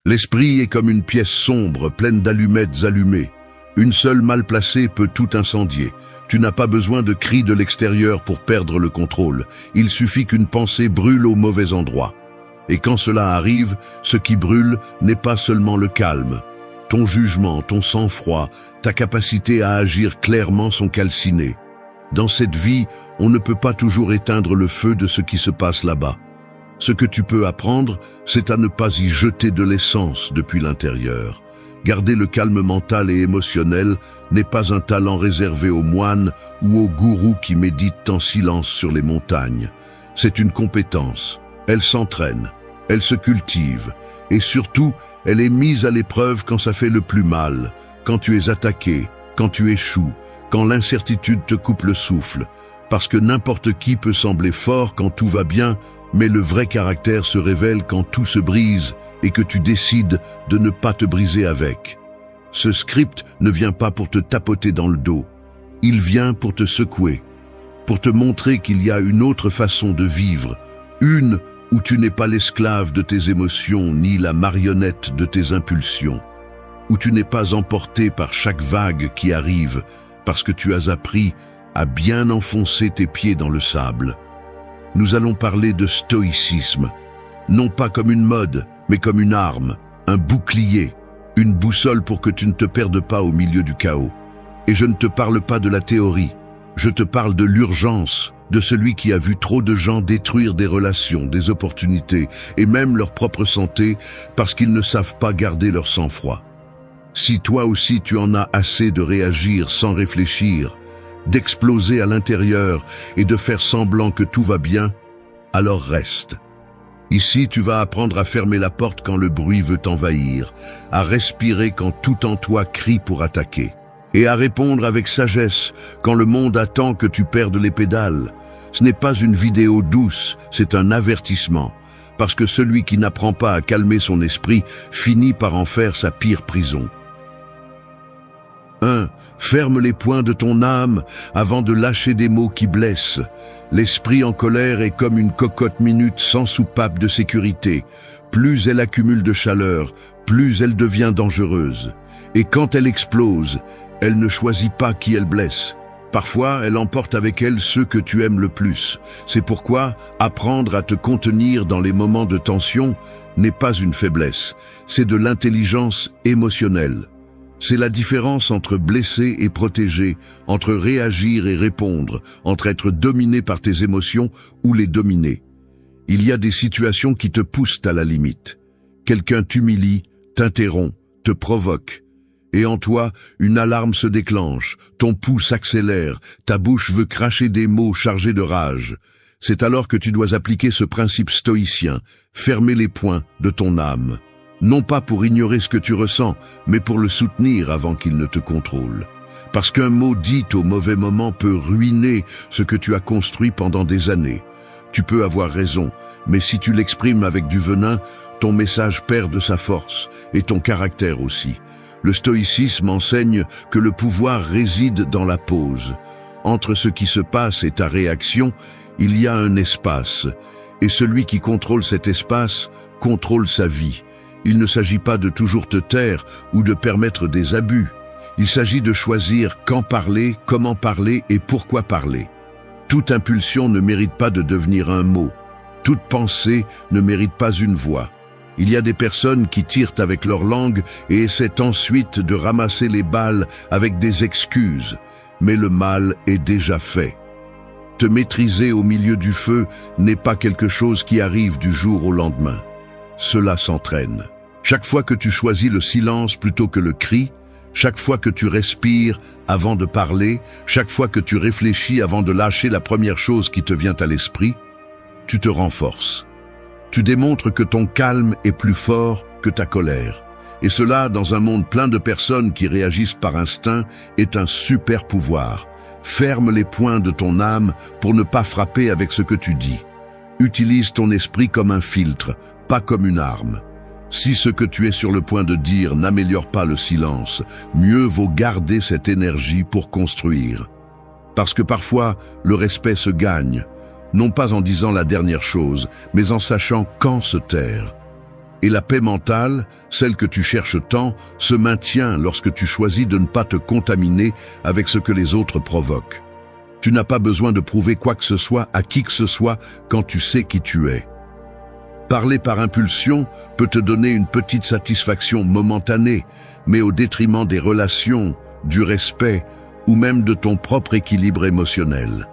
L'esprit est comme une pièce sombre, pleine d'allumettes allumées. Une seule mal placée peut tout incendier. Tu n'as pas besoin de cris de l'extérieur pour perdre le contrôle. Il suffit qu'une pensée brûle au mauvais endroit. Et quand cela arrive, ce qui brûle n'est pas seulement le calme. Ton jugement, ton sang-froid, ta capacité à agir clairement sont calcinés. Dans cette vie, on ne peut pas toujours éteindre le feu de ce qui se passe là-bas. Ce que tu peux apprendre, c'est à ne pas y jeter de l'essence depuis l'intérieur. Garder le calme mental et émotionnel n'est pas un talent réservé aux moines ou aux gourous qui méditent en silence sur les montagnes. C'est une compétence. Elle s'entraîne, elle se cultive, et surtout, elle est mise à l'épreuve quand ça fait le plus mal, quand tu es attaqué, quand tu échoues, quand l'incertitude te coupe le souffle, parce que n'importe qui peut sembler fort quand tout va bien, mais le vrai caractère se révèle quand tout se brise et que tu décides de ne pas te briser avec. Ce script ne vient pas pour te tapoter dans le dos, il vient pour te secouer, pour te montrer qu'il y a une autre façon de vivre, une où tu n'es pas l'esclave de tes émotions ni la marionnette de tes impulsions, où tu n'es pas emporté par chaque vague qui arrive parce que tu as appris à bien enfoncer tes pieds dans le sable. Nous allons parler de stoïcisme, non pas comme une mode, mais comme une arme, un bouclier, une boussole pour que tu ne te perdes pas au milieu du chaos. Et je ne te parle pas de la théorie, je te parle de l'urgence, de celui qui a vu trop de gens détruire des relations, des opportunités et même leur propre santé parce qu'ils ne savent pas garder leur sang-froid. Si toi aussi tu en as assez de réagir sans réfléchir, d'exploser à l'intérieur et de faire semblant que tout va bien, alors reste. Ici, tu vas apprendre à fermer la porte quand le bruit veut t'envahir, à respirer quand tout en toi crie pour attaquer, et à répondre avec sagesse quand le monde attend que tu perdes les pédales. Ce n'est pas une vidéo douce, c'est un avertissement, parce que celui qui n'apprend pas à calmer son esprit finit par en faire sa pire prison. 1. Ferme les poings de ton âme avant de lâcher des mots qui blessent. L'esprit en colère est comme une cocotte minute sans soupape de sécurité. Plus elle accumule de chaleur, plus elle devient dangereuse. Et quand elle explose, elle ne choisit pas qui elle blesse. Parfois, elle emporte avec elle ceux que tu aimes le plus. C'est pourquoi apprendre à te contenir dans les moments de tension n'est pas une faiblesse, c'est de l'intelligence émotionnelle. C'est la différence entre blesser et protéger, entre réagir et répondre, entre être dominé par tes émotions ou les dominer. Il y a des situations qui te poussent à la limite. Quelqu'un t'humilie, t'interrompt, te provoque. Et en toi, une alarme se déclenche, ton pouls s'accélère, ta bouche veut cracher des mots chargés de rage. C'est alors que tu dois appliquer ce principe stoïcien, fermer les poings de ton âme. Non pas pour ignorer ce que tu ressens, mais pour le soutenir avant qu'il ne te contrôle. Parce qu'un mot dit au mauvais moment peut ruiner ce que tu as construit pendant des années. Tu peux avoir raison, mais si tu l'exprimes avec du venin, ton message perd de sa force, et ton caractère aussi. Le stoïcisme enseigne que le pouvoir réside dans la pause. Entre ce qui se passe et ta réaction, il y a un espace, et celui qui contrôle cet espace contrôle sa vie. Il ne s'agit pas de toujours te taire ou de permettre des abus. Il s'agit de choisir quand parler, comment parler et pourquoi parler. Toute impulsion ne mérite pas de devenir un mot. Toute pensée ne mérite pas une voix. Il y a des personnes qui tirent avec leur langue et essaient ensuite de ramasser les balles avec des excuses. Mais le mal est déjà fait. Te maîtriser au milieu du feu n'est pas quelque chose qui arrive du jour au lendemain. Cela s'entraîne. Chaque fois que tu choisis le silence plutôt que le cri, chaque fois que tu respires avant de parler, chaque fois que tu réfléchis avant de lâcher la première chose qui te vient à l'esprit, tu te renforces. Tu démontres que ton calme est plus fort que ta colère. Et cela, dans un monde plein de personnes qui réagissent par instinct, est un super pouvoir. Ferme les poings de ton âme pour ne pas frapper avec ce que tu dis. Utilise ton esprit comme un filtre, pas comme une arme. Si ce que tu es sur le point de dire n'améliore pas le silence, mieux vaut garder cette énergie pour construire. Parce que parfois, le respect se gagne, non pas en disant la dernière chose, mais en sachant quand se taire. Et la paix mentale, celle que tu cherches tant, se maintient lorsque tu choisis de ne pas te contaminer avec ce que les autres provoquent. Tu n'as pas besoin de prouver quoi que ce soit à qui que ce soit quand tu sais qui tu es. Parler par impulsion peut te donner une petite satisfaction momentanée, mais au détriment des relations, du respect ou même de ton propre équilibre émotionnel.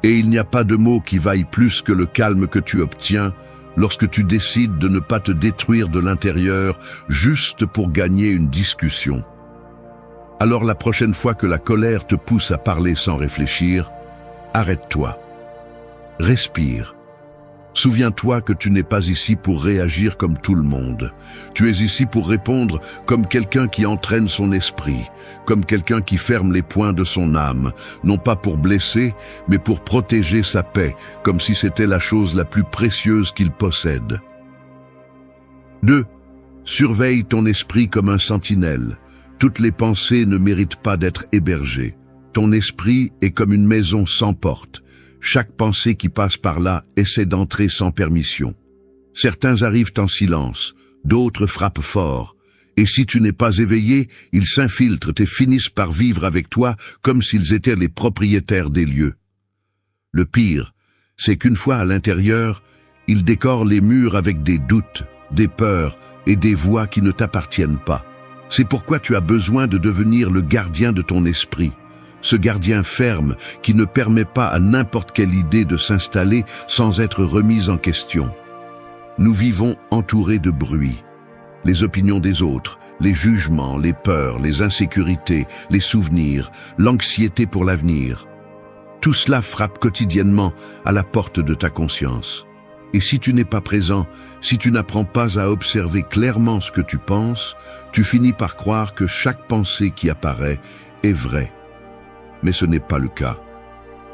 Et il n'y a pas de mot qui vaille plus que le calme que tu obtiens lorsque tu décides de ne pas te détruire de l'intérieur juste pour gagner une discussion. Alors la prochaine fois que la colère te pousse à parler sans réfléchir, arrête-toi. Respire. Souviens-toi que tu n'es pas ici pour réagir comme tout le monde. Tu es ici pour répondre comme quelqu'un qui entraîne son esprit, comme quelqu'un qui ferme les poings de son âme, non pas pour blesser, mais pour protéger sa paix, comme si c'était la chose la plus précieuse qu'il possède. 2. Surveille ton esprit comme un sentinelle. Toutes les pensées ne méritent pas d'être hébergées. Ton esprit est comme une maison sans porte. Chaque pensée qui passe par là essaie d'entrer sans permission. Certains arrivent en silence, d'autres frappent fort. Et si tu n'es pas éveillé, ils s'infiltrent et finissent par vivre avec toi comme s'ils étaient les propriétaires des lieux. Le pire, c'est qu'une fois à l'intérieur, ils décorent les murs avec des doutes, des peurs et des voix qui ne t'appartiennent pas. C'est pourquoi tu as besoin de devenir le gardien de ton esprit. Ce gardien ferme qui ne permet pas à n'importe quelle idée de s'installer sans être remise en question. Nous vivons entourés de bruit. Les opinions des autres, les jugements, les peurs, les insécurités, les souvenirs, l'anxiété pour l'avenir. Tout cela frappe quotidiennement à la porte de ta conscience. Et si tu n'es pas présent, si tu n'apprends pas à observer clairement ce que tu penses, tu finis par croire que chaque pensée qui apparaît est vraie. Mais ce n'est pas le cas.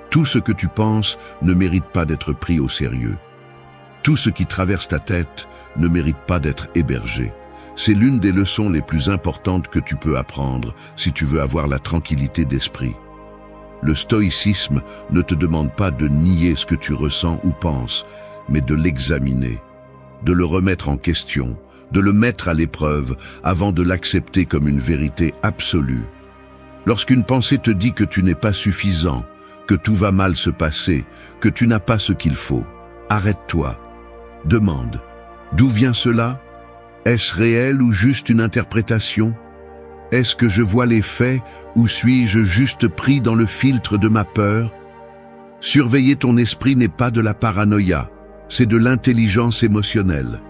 Tout ce que tu penses ne mérite pas d'être pris au sérieux. Tout ce qui traverse ta tête ne mérite pas d'être hébergé. C'est l'une des leçons les plus importantes que tu peux apprendre si tu veux avoir la tranquillité d'esprit. Le stoïcisme ne te demande pas de nier ce que tu ressens ou penses, mais de l'examiner, de le remettre en question, de le mettre à l'épreuve avant de l'accepter comme une vérité absolue. Lorsqu'une pensée te dit que tu n'es pas suffisant, que tout va mal se passer, que tu n'as pas ce qu'il faut, arrête-toi. Demande, d'où vient cela? Est-ce réel ou juste une interprétation? Est-ce que je vois les faits ou suis-je juste pris dans le filtre de ma peur? Surveiller ton esprit n'est pas de la paranoïa, c'est de l'intelligence émotionnelle.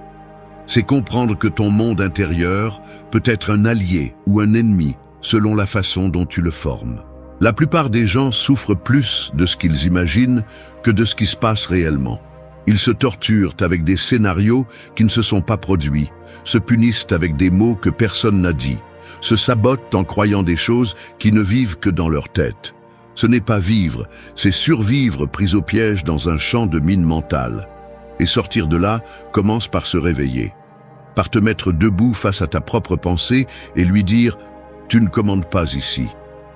C'est comprendre que ton monde intérieur peut être un allié ou un ennemi, selon la façon dont tu le formes. La plupart des gens souffrent plus de ce qu'ils imaginent que de ce qui se passe réellement. Ils se torturent avec des scénarios qui ne se sont pas produits, se punissent avec des mots que personne n'a dit, se sabotent en croyant des choses qui ne vivent que dans leur tête. Ce n'est pas vivre, c'est survivre pris au piège dans un champ de mine mentale. Et sortir de là commence par se réveiller, par te mettre debout face à ta propre pensée et lui dire « Tu ne commandes pas ici ».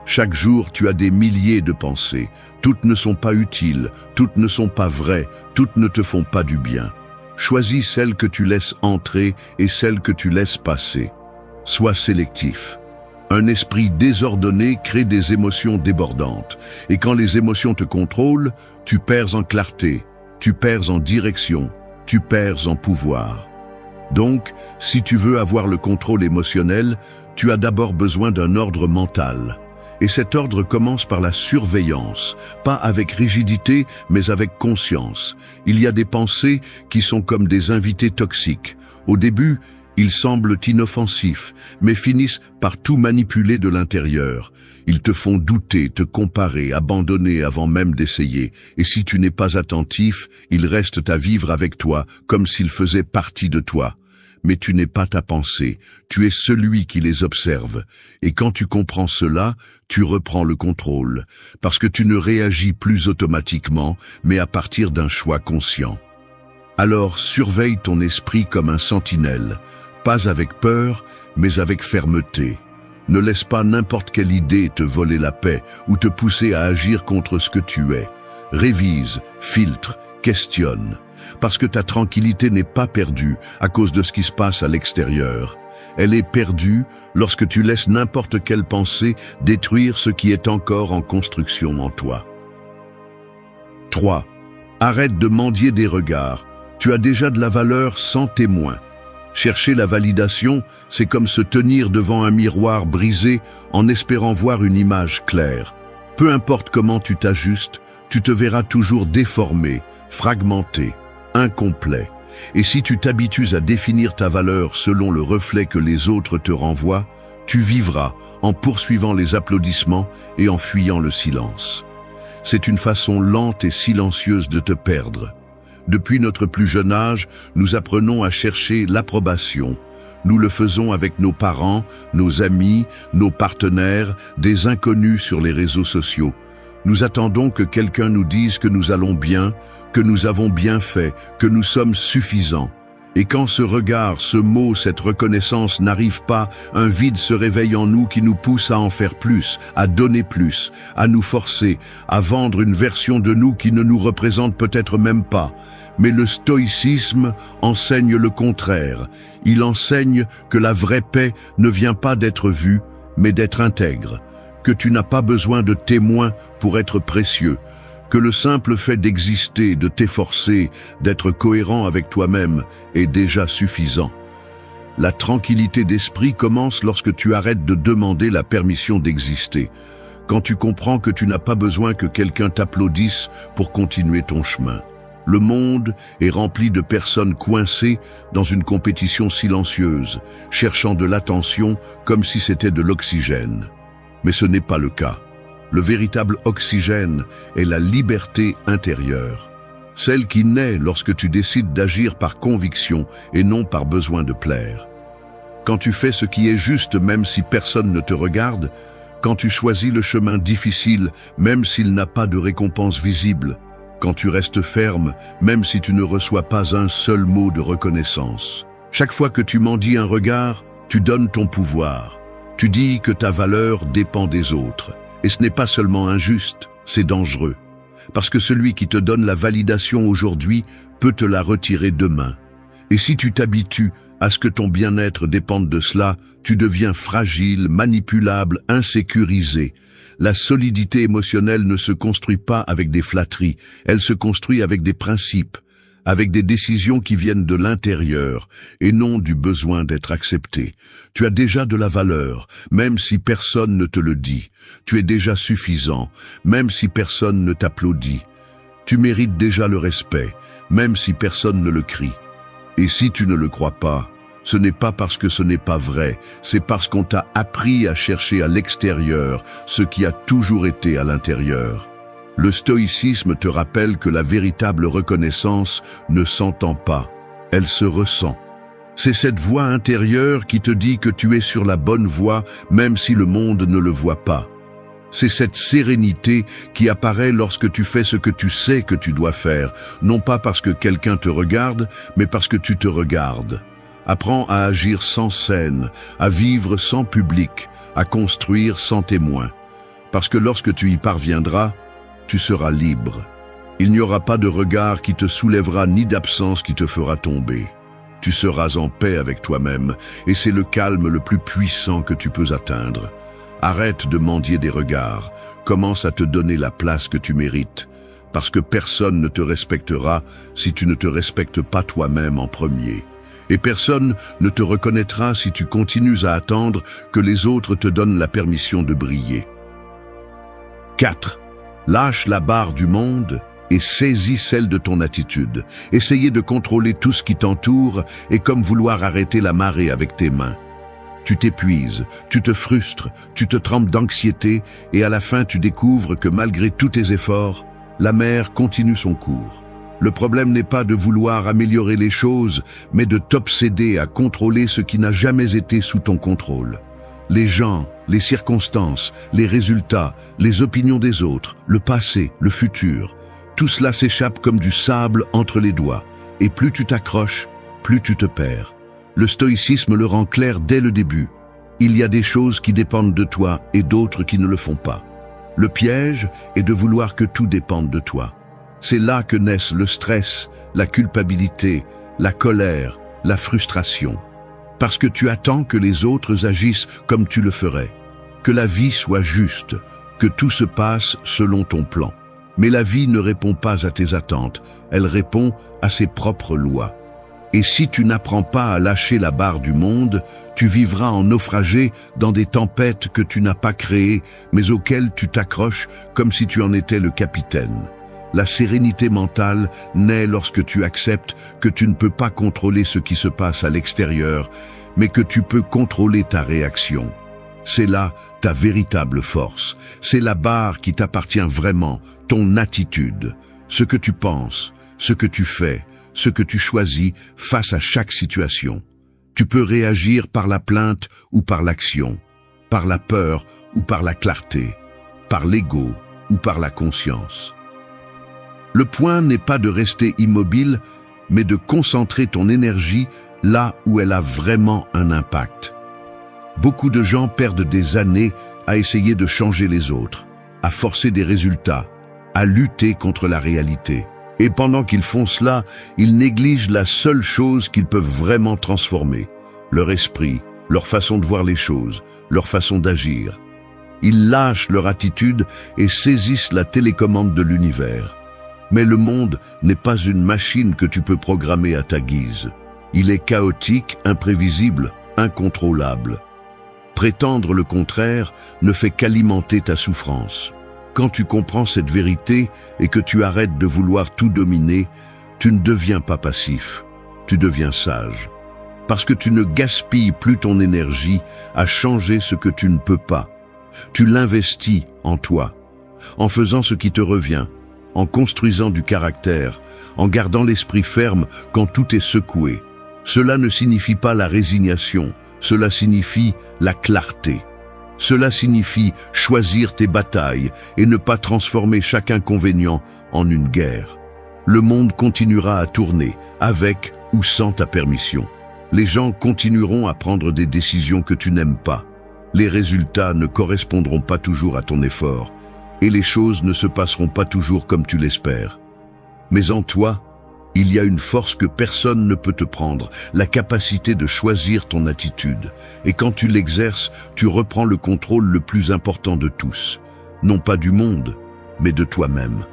Chaque jour, tu as des milliers de pensées. Toutes ne sont pas utiles, toutes ne sont pas vraies, toutes ne te font pas du bien. Choisis celles que tu laisses entrer et celles que tu laisses passer. Sois sélectif. Un esprit désordonné crée des émotions débordantes. Et quand les émotions te contrôlent, tu perds en clarté, tu perds en direction, tu perds en pouvoir. Donc, si tu veux avoir le contrôle émotionnel, tu as d'abord besoin d'un ordre mental. Et cet ordre commence par la surveillance, pas avec rigidité, mais avec conscience. Il y a des pensées qui sont comme des invités toxiques. Au début, ils semblent inoffensifs, mais finissent par tout manipuler de l'intérieur. Ils te font douter, te comparer, abandonner avant même d'essayer. Et si tu n'es pas attentif, ils restent à vivre avec toi, comme s'ils faisaient partie de toi. Mais tu n'es pas ta pensée, tu es celui qui les observe. Et quand tu comprends cela, tu reprends le contrôle, parce que tu ne réagis plus automatiquement, mais à partir d'un choix conscient. Alors surveille ton esprit comme un sentinelle, pas avec peur, mais avec fermeté. Ne laisse pas n'importe quelle idée te voler la paix ou te pousser à agir contre ce que tu es. Révise, filtre, questionne. Parce que ta tranquillité n'est pas perdue à cause de ce qui se passe à l'extérieur. Elle est perdue lorsque tu laisses n'importe quelle pensée détruire ce qui est encore en construction en toi. 3. Arrête de mendier des regards. Tu as déjà de la valeur sans témoin. Chercher la validation, c'est comme se tenir devant un miroir brisé en espérant voir une image claire. Peu importe comment tu t'ajustes, tu te verras toujours déformé, fragmenté, incomplet. Et si tu t'habitues à définir ta valeur selon le reflet que les autres te renvoient, tu vivras en poursuivant les applaudissements et en fuyant le silence. C'est une façon lente et silencieuse de te perdre. Depuis notre plus jeune âge, nous apprenons à chercher l'approbation. Nous le faisons avec nos parents, nos amis, nos partenaires, des inconnus sur les réseaux sociaux. Nous attendons que quelqu'un nous dise que nous allons bien, que nous avons bien fait, que nous sommes suffisants. Et quand ce regard, ce mot, cette reconnaissance n'arrive pas, un vide se réveille en nous qui nous pousse à en faire plus, à donner plus, à nous forcer, à vendre une version de nous qui ne nous représente peut-être même pas. Mais le stoïcisme enseigne le contraire. Il enseigne que la vraie paix ne vient pas d'être vue, mais d'être intègre. Que tu n'as pas besoin de témoins pour être précieux. Que le simple fait d'exister, de t'efforcer, d'être cohérent avec toi-même est déjà suffisant. La tranquillité d'esprit commence lorsque tu arrêtes de demander la permission d'exister. Quand tu comprends que tu n'as pas besoin que quelqu'un t'applaudisse pour continuer ton chemin. Le monde est rempli de personnes coincées dans une compétition silencieuse, cherchant de l'attention comme si c'était de l'oxygène. Mais ce n'est pas le cas. Le véritable oxygène est la liberté intérieure, celle qui naît lorsque tu décides d'agir par conviction et non par besoin de plaire. Quand tu fais ce qui est juste même si personne ne te regarde, quand tu choisis le chemin difficile même s'il n'a pas de récompense visible, quand tu restes ferme même si tu ne reçois pas un seul mot de reconnaissance. Chaque fois que tu mendies un regard, tu donnes ton pouvoir. Tu dis que ta valeur dépend des autres. Et ce n'est pas seulement injuste, c'est dangereux. Parce que celui qui te donne la validation aujourd'hui peut te la retirer demain. Et si tu t'habitues à ce que ton bien-être dépende de cela, tu deviens fragile, manipulable, insécurisé. La solidité émotionnelle ne se construit pas avec des flatteries, elle se construit avec des principes, avec des décisions qui viennent de l'intérieur et non du besoin d'être accepté. Tu as déjà de la valeur, même si personne ne te le dit. Tu es déjà suffisant, même si personne ne t'applaudit. Tu mérites déjà le respect, même si personne ne le crie. Et si tu ne le crois pas, ce n'est pas parce que ce n'est pas vrai, c'est parce qu'on t'a appris à chercher à l'extérieur ce qui a toujours été à l'intérieur. Le stoïcisme te rappelle que la véritable reconnaissance ne s'entend pas, elle se ressent. C'est cette voix intérieure qui te dit que tu es sur la bonne voie même si le monde ne le voit pas. C'est cette sérénité qui apparaît lorsque tu fais ce que tu sais que tu dois faire, non pas parce que quelqu'un te regarde, mais parce que tu te regardes. Apprends à agir sans scène, à vivre sans public, à construire sans témoin. Parce que lorsque tu y parviendras, tu seras libre. Il n'y aura pas de regard qui te soulèvera ni d'absence qui te fera tomber. Tu seras en paix avec toi-même et c'est le calme le plus puissant que tu peux atteindre. Arrête de mendier des regards, commence à te donner la place que tu mérites, parce que personne ne te respectera si tu ne te respectes pas toi-même en premier. Et personne ne te reconnaîtra si tu continues à attendre que les autres te donnent la permission de briller. 4. Lâche la barre du monde et saisis celle de ton attitude. Essayer de contrôler tout ce qui t'entoure est comme vouloir arrêter la marée avec tes mains. Tu t'épuises, tu te frustres, tu te trempes d'anxiété et à la fin tu découvres que malgré tous tes efforts, la mer continue son cours. Le problème n'est pas de vouloir améliorer les choses, mais de t'obséder à contrôler ce qui n'a jamais été sous ton contrôle. Les gens, les circonstances, les résultats, les opinions des autres, le passé, le futur, tout cela s'échappe comme du sable entre les doigts. Et plus tu t'accroches, plus tu te perds. Le stoïcisme le rend clair dès le début. Il y a des choses qui dépendent de toi et d'autres qui ne le font pas. Le piège est de vouloir que tout dépende de toi. C'est là que naissent le stress, la culpabilité, la colère, la frustration. Parce que tu attends que les autres agissent comme tu le ferais, que la vie soit juste, que tout se passe selon ton plan. Mais la vie ne répond pas à tes attentes, elle répond à ses propres lois. Et si tu n'apprends pas à lâcher la barre du monde, tu vivras en naufragé dans des tempêtes que tu n'as pas créées, mais auxquelles tu t'accroches comme si tu en étais le capitaine. La sérénité mentale naît lorsque tu acceptes que tu ne peux pas contrôler ce qui se passe à l'extérieur, mais que tu peux contrôler ta réaction. C'est là ta véritable force. C'est la barre qui t'appartient vraiment, ton attitude, ce que tu penses, ce que tu fais, ce que tu choisis face à chaque situation. Tu peux réagir par la plainte ou par l'action, par la peur ou par la clarté, par l'ego ou par la conscience. Le point n'est pas de rester immobile, mais de concentrer ton énergie là où elle a vraiment un impact. Beaucoup de gens perdent des années à essayer de changer les autres, à forcer des résultats, à lutter contre la réalité. Et pendant qu'ils font cela, ils négligent la seule chose qu'ils peuvent vraiment transformer, leur esprit, leur façon de voir les choses, leur façon d'agir. Ils lâchent leur attitude et saisissent la télécommande de l'univers. Mais le monde n'est pas une machine que tu peux programmer à ta guise. Il est chaotique, imprévisible, incontrôlable. Prétendre le contraire ne fait qu'alimenter ta souffrance. Quand tu comprends cette vérité et que tu arrêtes de vouloir tout dominer, tu ne deviens pas passif, tu deviens sage. Parce que tu ne gaspilles plus ton énergie à changer ce que tu ne peux pas. Tu l'investis en toi, en faisant ce qui te revient, en construisant du caractère, en gardant l'esprit ferme quand tout est secoué. Cela ne signifie pas la résignation, cela signifie la clarté. Cela signifie choisir tes batailles et ne pas transformer chaque inconvénient en une guerre. Le monde continuera à tourner, avec ou sans ta permission. Les gens continueront à prendre des décisions que tu n'aimes pas. Les résultats ne correspondront pas toujours à ton effort, et les choses ne se passeront pas toujours comme tu l'espères. Mais en toi, il y a une force que personne ne peut te prendre, la capacité de choisir ton attitude. Et quand tu l'exerces, tu reprends le contrôle le plus important de tous. Non pas du monde, mais de toi-même.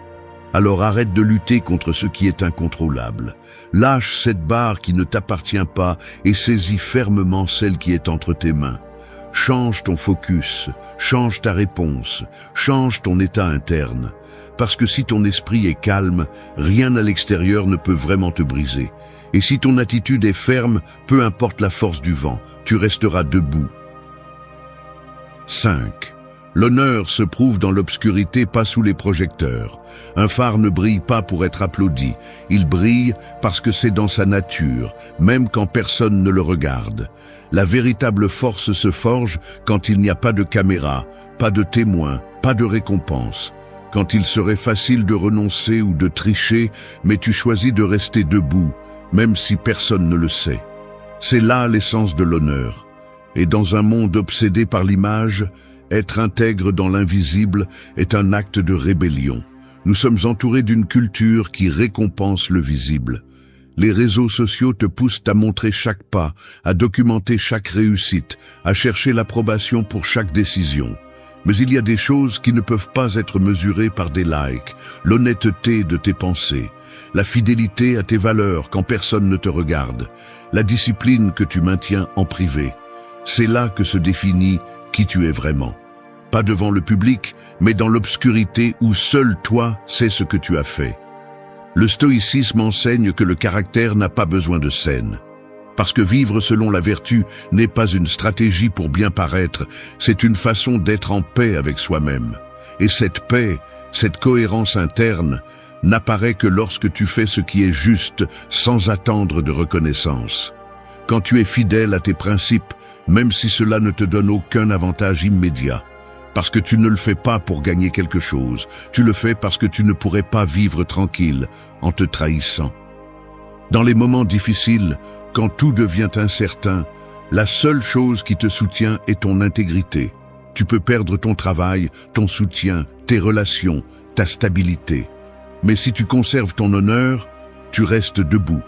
Alors arrête de lutter contre ce qui est incontrôlable. Lâche cette barre qui ne t'appartient pas et saisis fermement celle qui est entre tes mains. Change ton focus, change ta réponse, change ton état interne. Parce que si ton esprit est calme, rien à l'extérieur ne peut vraiment te briser. Et si ton attitude est ferme, peu importe la force du vent, tu resteras debout. 5. L'honneur se prouve dans l'obscurité, pas sous les projecteurs. Un phare ne brille pas pour être applaudi. Il brille parce que c'est dans sa nature, même quand personne ne le regarde. La véritable force se forge quand il n'y a pas de caméra, pas de témoin, pas de récompense. Quand il serait facile de renoncer ou de tricher, mais tu choisis de rester debout, même si personne ne le sait. C'est là l'essence de l'honneur. Et dans un monde obsédé par l'image, être intègre dans l'invisible est un acte de rébellion. Nous sommes entourés d'une culture qui récompense le visible. Les réseaux sociaux te poussent à montrer chaque pas, à documenter chaque réussite, à chercher l'approbation pour chaque décision. Mais il y a des choses qui ne peuvent pas être mesurées par des likes, l'honnêteté de tes pensées, la fidélité à tes valeurs quand personne ne te regarde, la discipline que tu maintiens en privé. C'est là que se définit qui tu es vraiment. Pas devant le public, mais dans l'obscurité où seul toi sais ce que tu as fait. Le stoïcisme enseigne que le caractère n'a pas besoin de scène. Parce que vivre selon la vertu n'est pas une stratégie pour bien paraître, c'est une façon d'être en paix avec soi-même. Et cette paix, cette cohérence interne, n'apparaît que lorsque tu fais ce qui est juste sans attendre de reconnaissance. Quand tu es fidèle à tes principes, même si cela ne te donne aucun avantage immédiat. Parce que tu ne le fais pas pour gagner quelque chose, tu le fais parce que tu ne pourrais pas vivre tranquille en te trahissant. Dans les moments difficiles, quand tout devient incertain, la seule chose qui te soutient est ton intégrité. Tu peux perdre ton travail, ton soutien, tes relations, ta stabilité. Mais si tu conserves ton honneur, tu restes debout.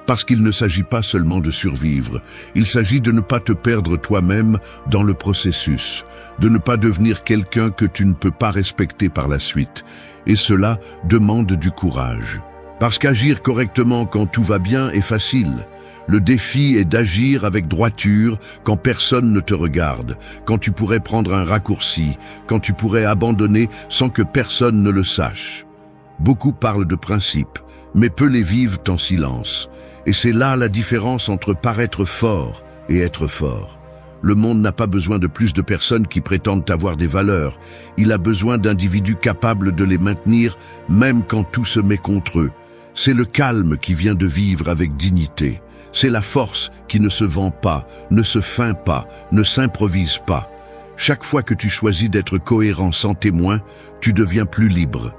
Parce qu'il ne s'agit pas seulement de survivre, il s'agit de ne pas te perdre toi-même dans le processus, de ne pas devenir quelqu'un que tu ne peux pas respecter par la suite. Et cela demande du courage. Parce qu'agir correctement quand tout va bien est facile. Le défi est d'agir avec droiture quand personne ne te regarde, quand tu pourrais prendre un raccourci, quand tu pourrais abandonner sans que personne ne le sache. Beaucoup parlent de principes, mais peu les vivent en silence. Et c'est là la différence entre paraître fort et être fort. Le monde n'a pas besoin de plus de personnes qui prétendent avoir des valeurs. Il a besoin d'individus capables de les maintenir, même quand tout se met contre eux. C'est le calme qui vient de vivre avec dignité. C'est la force qui ne se vend pas, ne se feint pas, ne s'improvise pas. Chaque fois que tu choisis d'être cohérent sans témoin, tu deviens plus libre.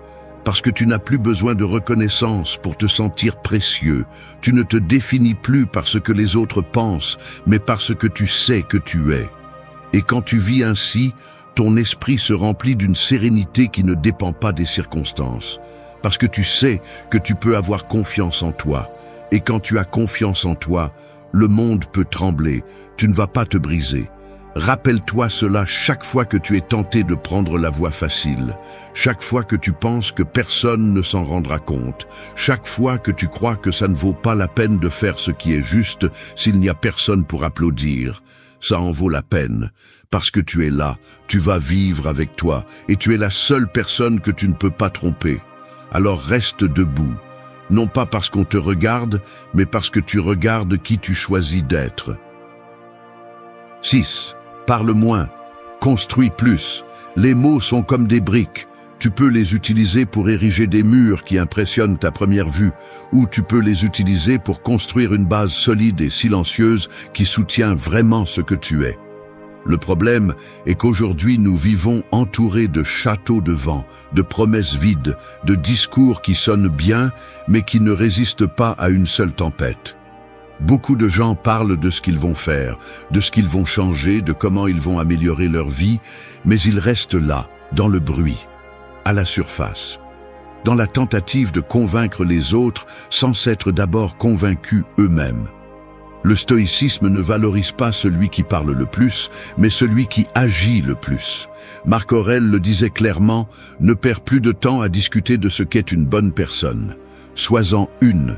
Parce que tu n'as plus besoin de reconnaissance pour te sentir précieux. Tu ne te définis plus par ce que les autres pensent, mais par ce que tu sais que tu es. Et quand tu vis ainsi, ton esprit se remplit d'une sérénité qui ne dépend pas des circonstances. Parce que tu sais que tu peux avoir confiance en toi. Et quand tu as confiance en toi, le monde peut trembler. Tu ne vas pas te briser. Rappelle-toi cela chaque fois que tu es tenté de prendre la voie facile, chaque fois que tu penses que personne ne s'en rendra compte, chaque fois que tu crois que ça ne vaut pas la peine de faire ce qui est juste s'il n'y a personne pour applaudir. Ça en vaut la peine, parce que tu es là, tu vas vivre avec toi, et tu es la seule personne que tu ne peux pas tromper. Alors reste debout, non pas parce qu'on te regarde, mais parce que tu regardes qui tu choisis d'être. 6. Parle moins, construis plus. Les mots sont comme des briques. Tu peux les utiliser pour ériger des murs qui impressionnent à première vue, ou tu peux les utiliser pour construire une base solide et silencieuse qui soutient vraiment ce que tu es. Le problème est qu'aujourd'hui nous vivons entourés de châteaux de vent, de promesses vides, de discours qui sonnent bien, mais qui ne résistent pas à une seule tempête. Beaucoup de gens parlent de ce qu'ils vont faire, de ce qu'ils vont changer, de comment ils vont améliorer leur vie, mais ils restent là, dans le bruit, à la surface, dans la tentative de convaincre les autres sans s'être d'abord convaincus eux-mêmes. Le stoïcisme ne valorise pas celui qui parle le plus, mais celui qui agit le plus. Marc Aurèle le disait clairement, « Ne perds plus de temps à discuter de ce qu'est une bonne personne. Sois-en une. »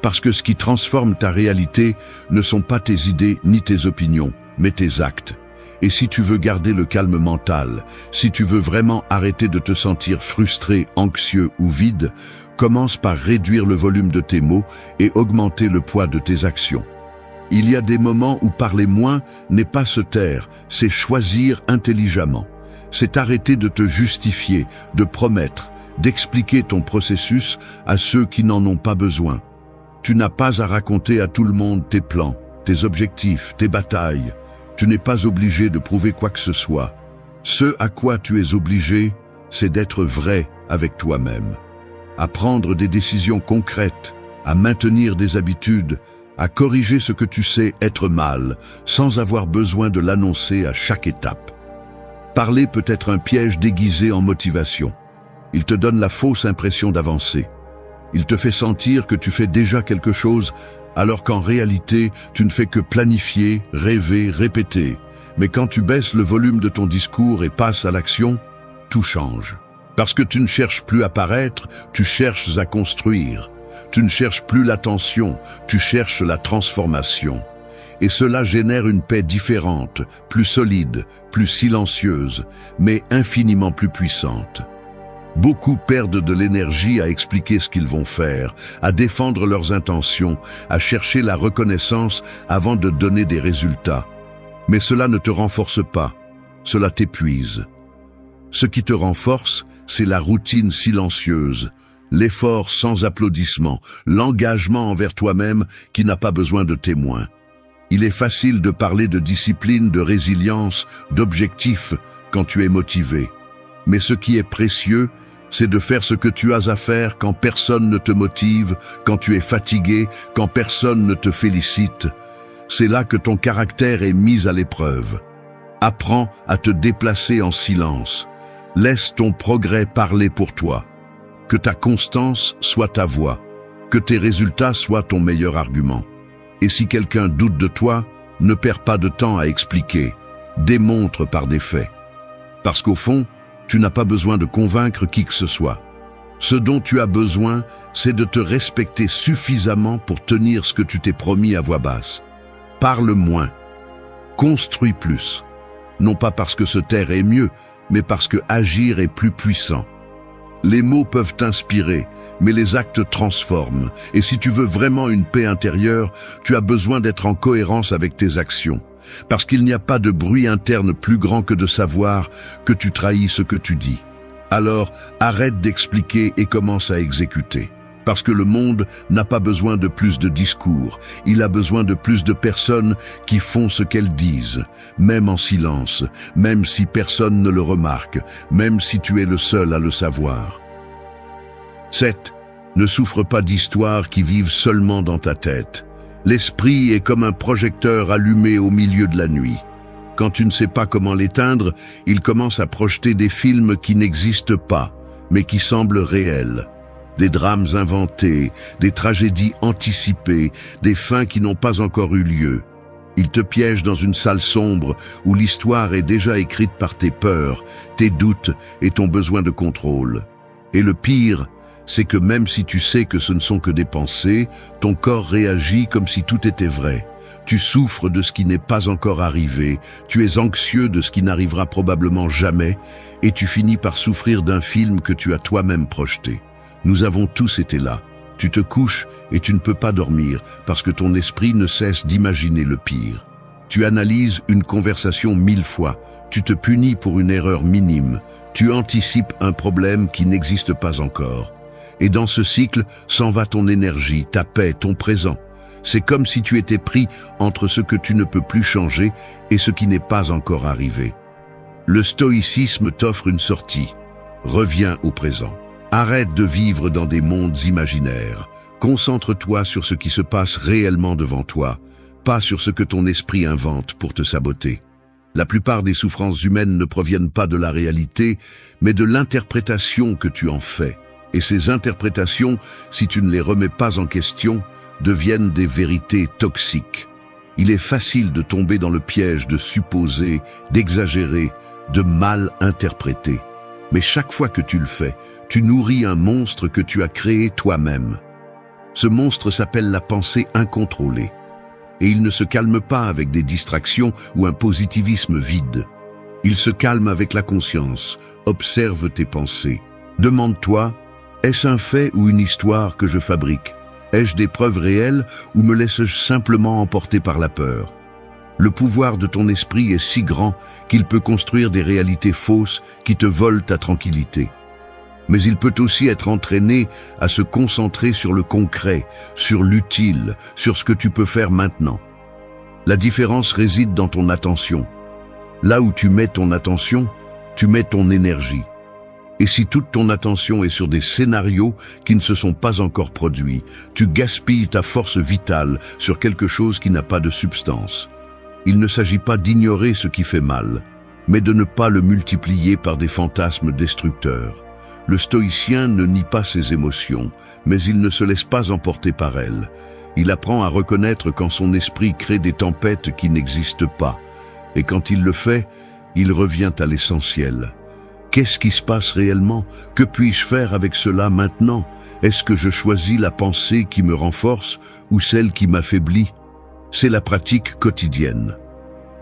Parce que ce qui transforme ta réalité ne sont pas tes idées ni tes opinions, mais tes actes. Et si tu veux garder le calme mental, si tu veux vraiment arrêter de te sentir frustré, anxieux ou vide, commence par réduire le volume de tes mots et augmenter le poids de tes actions. Il y a des moments où parler moins n'est pas se taire, c'est choisir intelligemment. C'est arrêter de te justifier, de promettre, d'expliquer ton processus à ceux qui n'en ont pas besoin. Tu n'as pas à raconter à tout le monde tes plans, tes objectifs, tes batailles. Tu n'es pas obligé de prouver quoi que ce soit. Ce à quoi tu es obligé, c'est d'être vrai avec toi-même. À prendre des décisions concrètes, à maintenir des habitudes, à corriger ce que tu sais être mal, sans avoir besoin de l'annoncer à chaque étape. Parler peut être un piège déguisé en motivation. Il te donne la fausse impression d'avancer. Il te fait sentir que tu fais déjà quelque chose, alors qu'en réalité, tu ne fais que planifier, rêver, répéter. Mais quand tu baisses le volume de ton discours et passes à l'action, tout change. Parce que tu ne cherches plus à paraître, tu cherches à construire. Tu ne cherches plus l'attention, tu cherches la transformation. Et cela génère une paix différente, plus solide, plus silencieuse, mais infiniment plus puissante. Beaucoup perdent de l'énergie à expliquer ce qu'ils vont faire, à défendre leurs intentions, à chercher la reconnaissance avant de donner des résultats. Mais cela ne te renforce pas, cela t'épuise. Ce qui te renforce, c'est la routine silencieuse, l'effort sans applaudissement, l'engagement envers toi-même qui n'a pas besoin de témoins. Il est facile de parler de discipline, de résilience, d'objectifs quand tu es motivé. Mais ce qui est précieux, c'est de faire ce que tu as à faire quand personne ne te motive, quand tu es fatigué, quand personne ne te félicite. C'est là que ton caractère est mis à l'épreuve. Apprends à te déplacer en silence. Laisse ton progrès parler pour toi. Que ta constance soit ta voix, que tes résultats soient ton meilleur argument. Et si quelqu'un doute de toi, ne perds pas de temps à expliquer, démontre par des faits. Parce qu'au fond, tu n'as pas besoin de convaincre qui que ce soit. Ce dont tu as besoin, c'est de te respecter suffisamment pour tenir ce que tu t'es promis à voix basse. Parle moins, construis plus. Non pas parce que se taire est mieux, mais parce que agir est plus puissant. Les mots peuvent t'inspirer, mais les actes transforment. Et si tu veux vraiment une paix intérieure, tu as besoin d'être en cohérence avec tes actions. Parce qu'il n'y a pas de bruit interne plus grand que de savoir que tu trahis ce que tu dis. Alors, arrête d'expliquer et commence à exécuter. Parce que le monde n'a pas besoin de plus de discours, il a besoin de plus de personnes qui font ce qu'elles disent, même en silence, même si personne ne le remarque, même si tu es le seul à le savoir. 7. Ne souffre pas d'histoires qui vivent seulement dans ta tête. L'esprit est comme un projecteur allumé au milieu de la nuit. Quand tu ne sais pas comment l'éteindre, il commence à projeter des films qui n'existent pas, mais qui semblent réels. Des drames inventés, des tragédies anticipées, des fins qui n'ont pas encore eu lieu. Il te piège dans une salle sombre où l'histoire est déjà écrite par tes peurs, tes doutes et ton besoin de contrôle. Et le pire, c'est que même si tu sais que ce ne sont que des pensées, ton corps réagit comme si tout était vrai. Tu souffres de ce qui n'est pas encore arrivé, tu es anxieux de ce qui n'arrivera probablement jamais, et tu finis par souffrir d'un film que tu as toi-même projeté. Nous avons tous été là. Tu te couches et tu ne peux pas dormir parce que ton esprit ne cesse d'imaginer le pire. Tu analyses une conversation 1000 fois. Tu te punis pour une erreur minime. Tu anticipes un problème qui n'existe pas encore. Et dans ce cycle s'en va ton énergie, ta paix, ton présent. C'est comme si tu étais pris entre ce que tu ne peux plus changer et ce qui n'est pas encore arrivé. Le stoïcisme t'offre une sortie. Reviens au présent. Arrête de vivre dans des mondes imaginaires. Concentre-toi sur ce qui se passe réellement devant toi, pas sur ce que ton esprit invente pour te saboter. La plupart des souffrances humaines ne proviennent pas de la réalité, mais de l'interprétation que tu en fais. Et ces interprétations, si tu ne les remets pas en question, deviennent des vérités toxiques. Il est facile de tomber dans le piège de supposer, d'exagérer, de mal interpréter. Mais chaque fois que tu le fais, tu nourris un monstre que tu as créé toi-même. Ce monstre s'appelle la pensée incontrôlée. Et il ne se calme pas avec des distractions ou un positivisme vide. Il se calme avec la conscience. Observe tes pensées. Demande-toi, est-ce un fait ou une histoire que je fabrique? Ai-je des preuves réelles ou me laisse-je simplement emporter par la peur? Le pouvoir de ton esprit est si grand qu'il peut construire des réalités fausses qui te volent ta tranquillité. Mais il peut aussi être entraîné à se concentrer sur le concret, sur l'utile, sur ce que tu peux faire maintenant. La différence réside dans ton attention. Là où tu mets ton attention, tu mets ton énergie. Et si toute ton attention est sur des scénarios qui ne se sont pas encore produits, tu gaspilles ta force vitale sur quelque chose qui n'a pas de substance. Il ne s'agit pas d'ignorer ce qui fait mal, mais de ne pas le multiplier par des fantasmes destructeurs. Le stoïcien ne nie pas ses émotions, mais il ne se laisse pas emporter par elles. Il apprend à reconnaître quand son esprit crée des tempêtes qui n'existent pas. Et quand il le fait, il revient à l'essentiel. Qu'est-ce qui se passe réellement? Que puis-je faire avec cela maintenant? Est-ce que je choisis la pensée qui me renforce ou celle qui m'affaiblit? C'est la pratique quotidienne.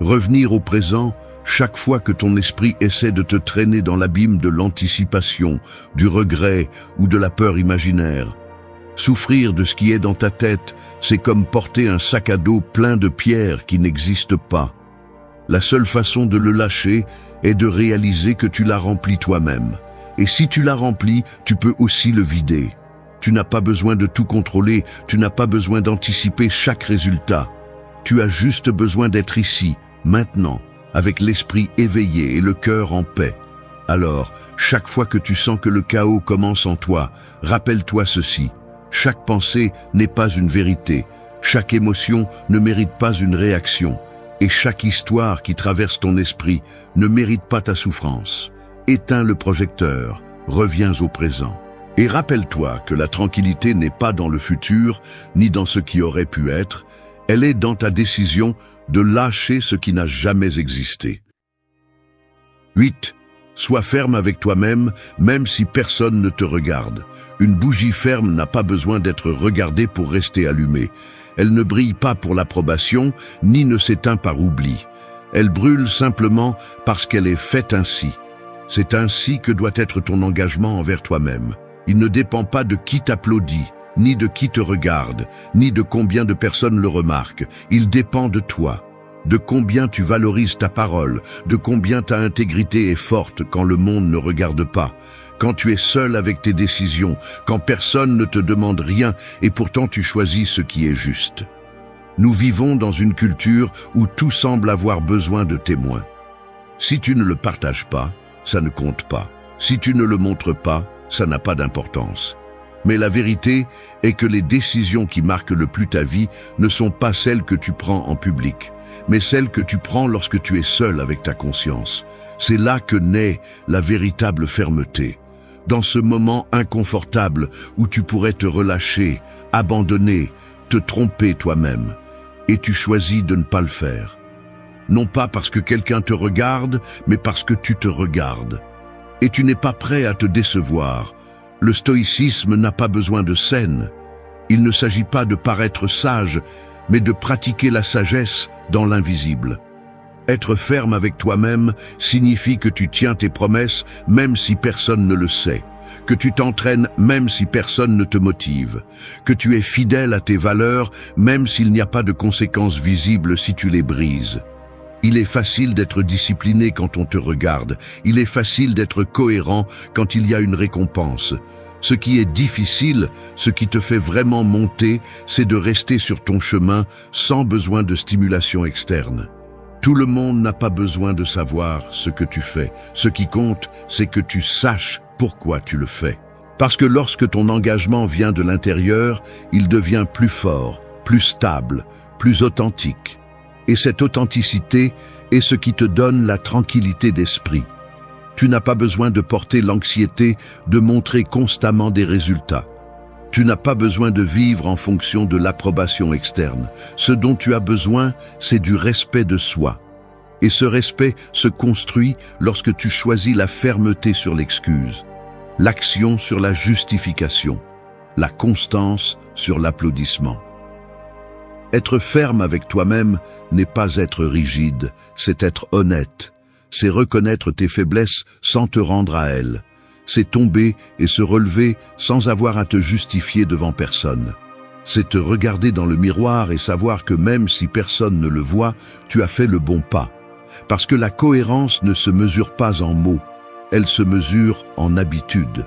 Revenir au présent, chaque fois que ton esprit essaie de te traîner dans l'abîme de l'anticipation, du regret ou de la peur imaginaire. Souffrir de ce qui est dans ta tête, c'est comme porter un sac à dos plein de pierres qui n'existent pas. La seule façon de le lâcher est de réaliser que tu l'as rempli toi-même. Et si tu l'as rempli, tu peux aussi le vider. Tu n'as pas besoin de tout contrôler, tu n'as pas besoin d'anticiper chaque résultat. Tu as juste besoin d'être ici, maintenant, avec l'esprit éveillé et le cœur en paix. Alors, chaque fois que tu sens que le chaos commence en toi, rappelle-toi ceci. Chaque pensée n'est pas une vérité, chaque émotion ne mérite pas une réaction, et chaque histoire qui traverse ton esprit ne mérite pas ta souffrance. Éteins le projecteur, reviens au présent. Et rappelle-toi que la tranquillité n'est pas dans le futur, ni dans ce qui aurait pu être, elle est dans ta décision de lâcher ce qui n'a jamais existé. 8. Sois ferme avec toi-même, même si personne ne te regarde. Une bougie ferme n'a pas besoin d'être regardée pour rester allumée. Elle ne brille pas pour l'approbation, ni ne s'éteint par oubli. Elle brûle simplement parce qu'elle est faite ainsi. C'est ainsi que doit être ton engagement envers toi-même. Il ne dépend pas de qui t'applaudit, ni de qui te regarde, ni de combien de personnes le remarquent. Il dépend de toi, de combien tu valorises ta parole, de combien ta intégrité est forte quand le monde ne regarde pas, quand tu es seul avec tes décisions, quand personne ne te demande rien et pourtant tu choisis ce qui est juste. Nous vivons dans une culture où tout semble avoir besoin de témoins. Si tu ne le partages pas, ça ne compte pas. Si tu ne le montres pas, ça n'a pas d'importance. Mais la vérité est que les décisions qui marquent le plus ta vie ne sont pas celles que tu prends en public, mais celles que tu prends lorsque tu es seul avec ta conscience. C'est là que naît la véritable fermeté. Dans ce moment inconfortable où tu pourrais te relâcher, abandonner, te tromper toi-même, et tu choisis de ne pas le faire. Non pas parce que quelqu'un te regarde, mais parce que tu te regardes. Et tu n'es pas prêt à te décevoir. Le stoïcisme n'a pas besoin de scène. Il ne s'agit pas de paraître sage, mais de pratiquer la sagesse dans l'invisible. Être ferme avec toi-même signifie que tu tiens tes promesses même si personne ne le sait, que tu t'entraînes même si personne ne te motive, que tu es fidèle à tes valeurs même s'il n'y a pas de conséquences visibles si tu les brises. Il est facile d'être discipliné quand on te regarde. Il est facile d'être cohérent quand il y a une récompense. Ce qui est difficile, ce qui te fait vraiment monter, c'est de rester sur ton chemin sans besoin de stimulation externe. Tout le monde n'a pas besoin de savoir ce que tu fais. Ce qui compte, c'est que tu saches pourquoi tu le fais. Parce que lorsque ton engagement vient de l'intérieur, il devient plus fort, plus stable, plus authentique. Et cette authenticité est ce qui te donne la tranquillité d'esprit. Tu n'as pas besoin de porter l'anxiété de montrer constamment des résultats. Tu n'as pas besoin de vivre en fonction de l'approbation externe. Ce dont tu as besoin, c'est du respect de soi. Et ce respect se construit lorsque tu choisis la fermeté sur l'excuse, l'action sur la justification, la constance sur l'applaudissement. Être ferme avec toi-même n'est pas être rigide, c'est être honnête. C'est reconnaître tes faiblesses sans te rendre à elles. C'est tomber et se relever sans avoir à te justifier devant personne. C'est te regarder dans le miroir et savoir que même si personne ne le voit, tu as fait le bon pas. Parce que la cohérence ne se mesure pas en mots, elle se mesure en habitudes.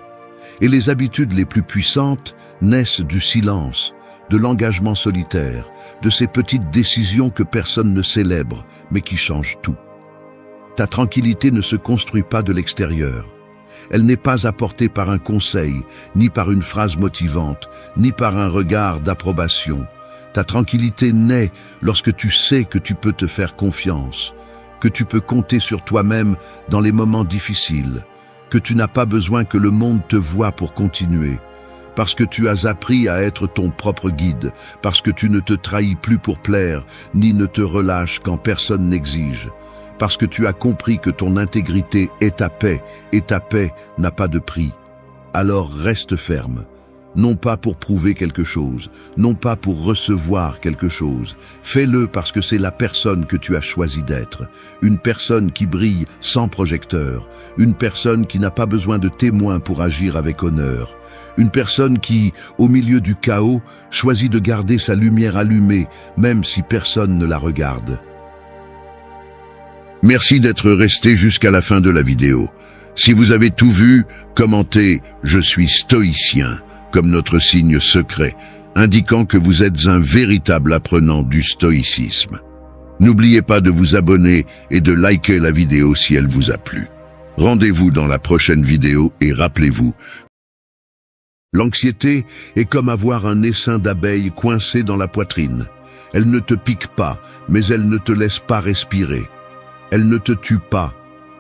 Et les habitudes les plus puissantes naissent du silence, de l'engagement solitaire, de ces petites décisions que personne ne célèbre, mais qui changent tout. Ta tranquillité ne se construit pas de l'extérieur. Elle n'est pas apportée par un conseil, ni par une phrase motivante, ni par un regard d'approbation. Ta tranquillité naît lorsque tu sais que tu peux te faire confiance, que tu peux compter sur toi-même dans les moments difficiles, que tu n'as pas besoin que le monde te voie pour continuer, parce que tu as appris à être ton propre guide, parce que tu ne te trahis plus pour plaire, ni ne te relâches quand personne n'exige, parce que tu as compris que ton intégrité est ta paix, et ta paix n'a pas de prix. Alors reste ferme, non pas pour prouver quelque chose, non pas pour recevoir quelque chose. Fais-le parce que c'est la personne que tu as choisi d'être, une personne qui brille sans projecteur, une personne qui n'a pas besoin de témoins pour agir avec honneur, une personne qui, au milieu du chaos, choisit de garder sa lumière allumée, même si personne ne la regarde. Merci d'être resté jusqu'à la fin de la vidéo. Si vous avez tout vu, commentez « Je suis stoïcien » comme notre signe secret, indiquant que vous êtes un véritable apprenant du stoïcisme. N'oubliez pas de vous abonner et de liker la vidéo si elle vous a plu. Rendez-vous dans la prochaine vidéo et rappelez-vous, l'anxiété est comme avoir un essaim d'abeilles coincé dans la poitrine. Elle ne te pique pas, mais elle ne te laisse pas respirer. Elles ne te tuent pas,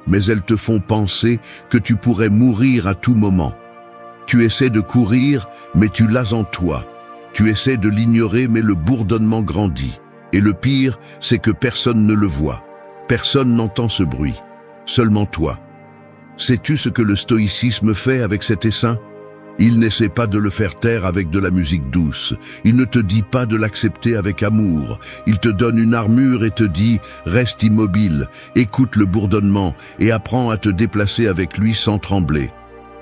mais elles te font penser que tu pourrais mourir à tout moment. Tu essaies de courir, mais tu l'as en toi. Tu essaies de l'ignorer, mais le bourdonnement grandit. Et le pire, c'est que personne ne le voit. Personne n'entend ce bruit. Seulement toi. Sais-tu ce que le stoïcisme fait avec cet essaim? Il n'essaie pas de le faire taire avec de la musique douce. Il ne te dit pas de l'accepter avec amour. Il te donne une armure et te dit « Reste immobile, écoute le bourdonnement et apprends à te déplacer avec lui sans trembler. »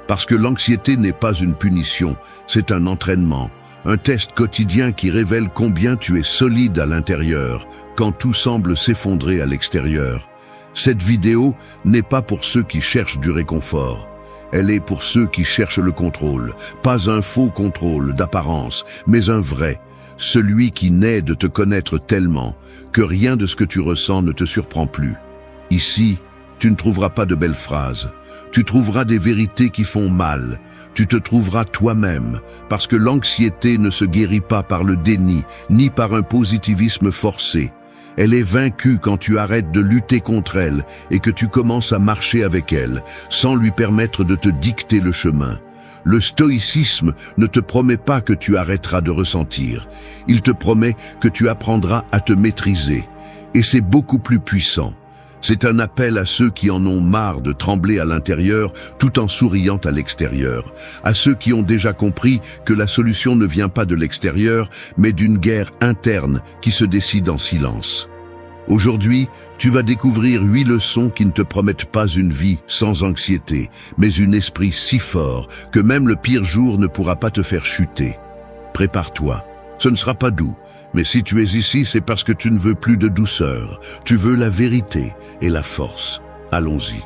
Parce que l'anxiété n'est pas une punition, c'est un entraînement. Un test quotidien qui révèle combien tu es solide à l'intérieur, quand tout semble s'effondrer à l'extérieur. Cette vidéo n'est pas pour ceux qui cherchent du réconfort. Elle est pour ceux qui cherchent le contrôle, pas un faux contrôle d'apparence, mais un vrai, celui qui naît de te connaître tellement que rien de ce que tu ressens ne te surprend plus. Ici, tu ne trouveras pas de belles phrases, tu trouveras des vérités qui font mal, tu te trouveras toi-même, parce que l'anxiété ne se guérit pas par le déni, ni par un positivisme forcé. Elle est vaincue quand tu arrêtes de lutter contre elle et que tu commences à marcher avec elle, sans lui permettre de te dicter le chemin. Le stoïcisme ne te promet pas que tu arrêteras de ressentir. Il te promet que tu apprendras à te maîtriser. Et c'est beaucoup plus puissant. C'est un appel à ceux qui en ont marre de trembler à l'intérieur tout en souriant à l'extérieur. À ceux qui ont déjà compris que la solution ne vient pas de l'extérieur, mais d'une guerre interne qui se décide en silence. Aujourd'hui, tu vas découvrir 8 leçons qui ne te promettent pas une vie sans anxiété, mais un esprit si fort que même le pire jour ne pourra pas te faire chuter. Prépare-toi. Ce ne sera pas doux. Mais si tu es ici, c'est parce que tu ne veux plus de douceur. Tu veux la vérité et la force. Allons-y.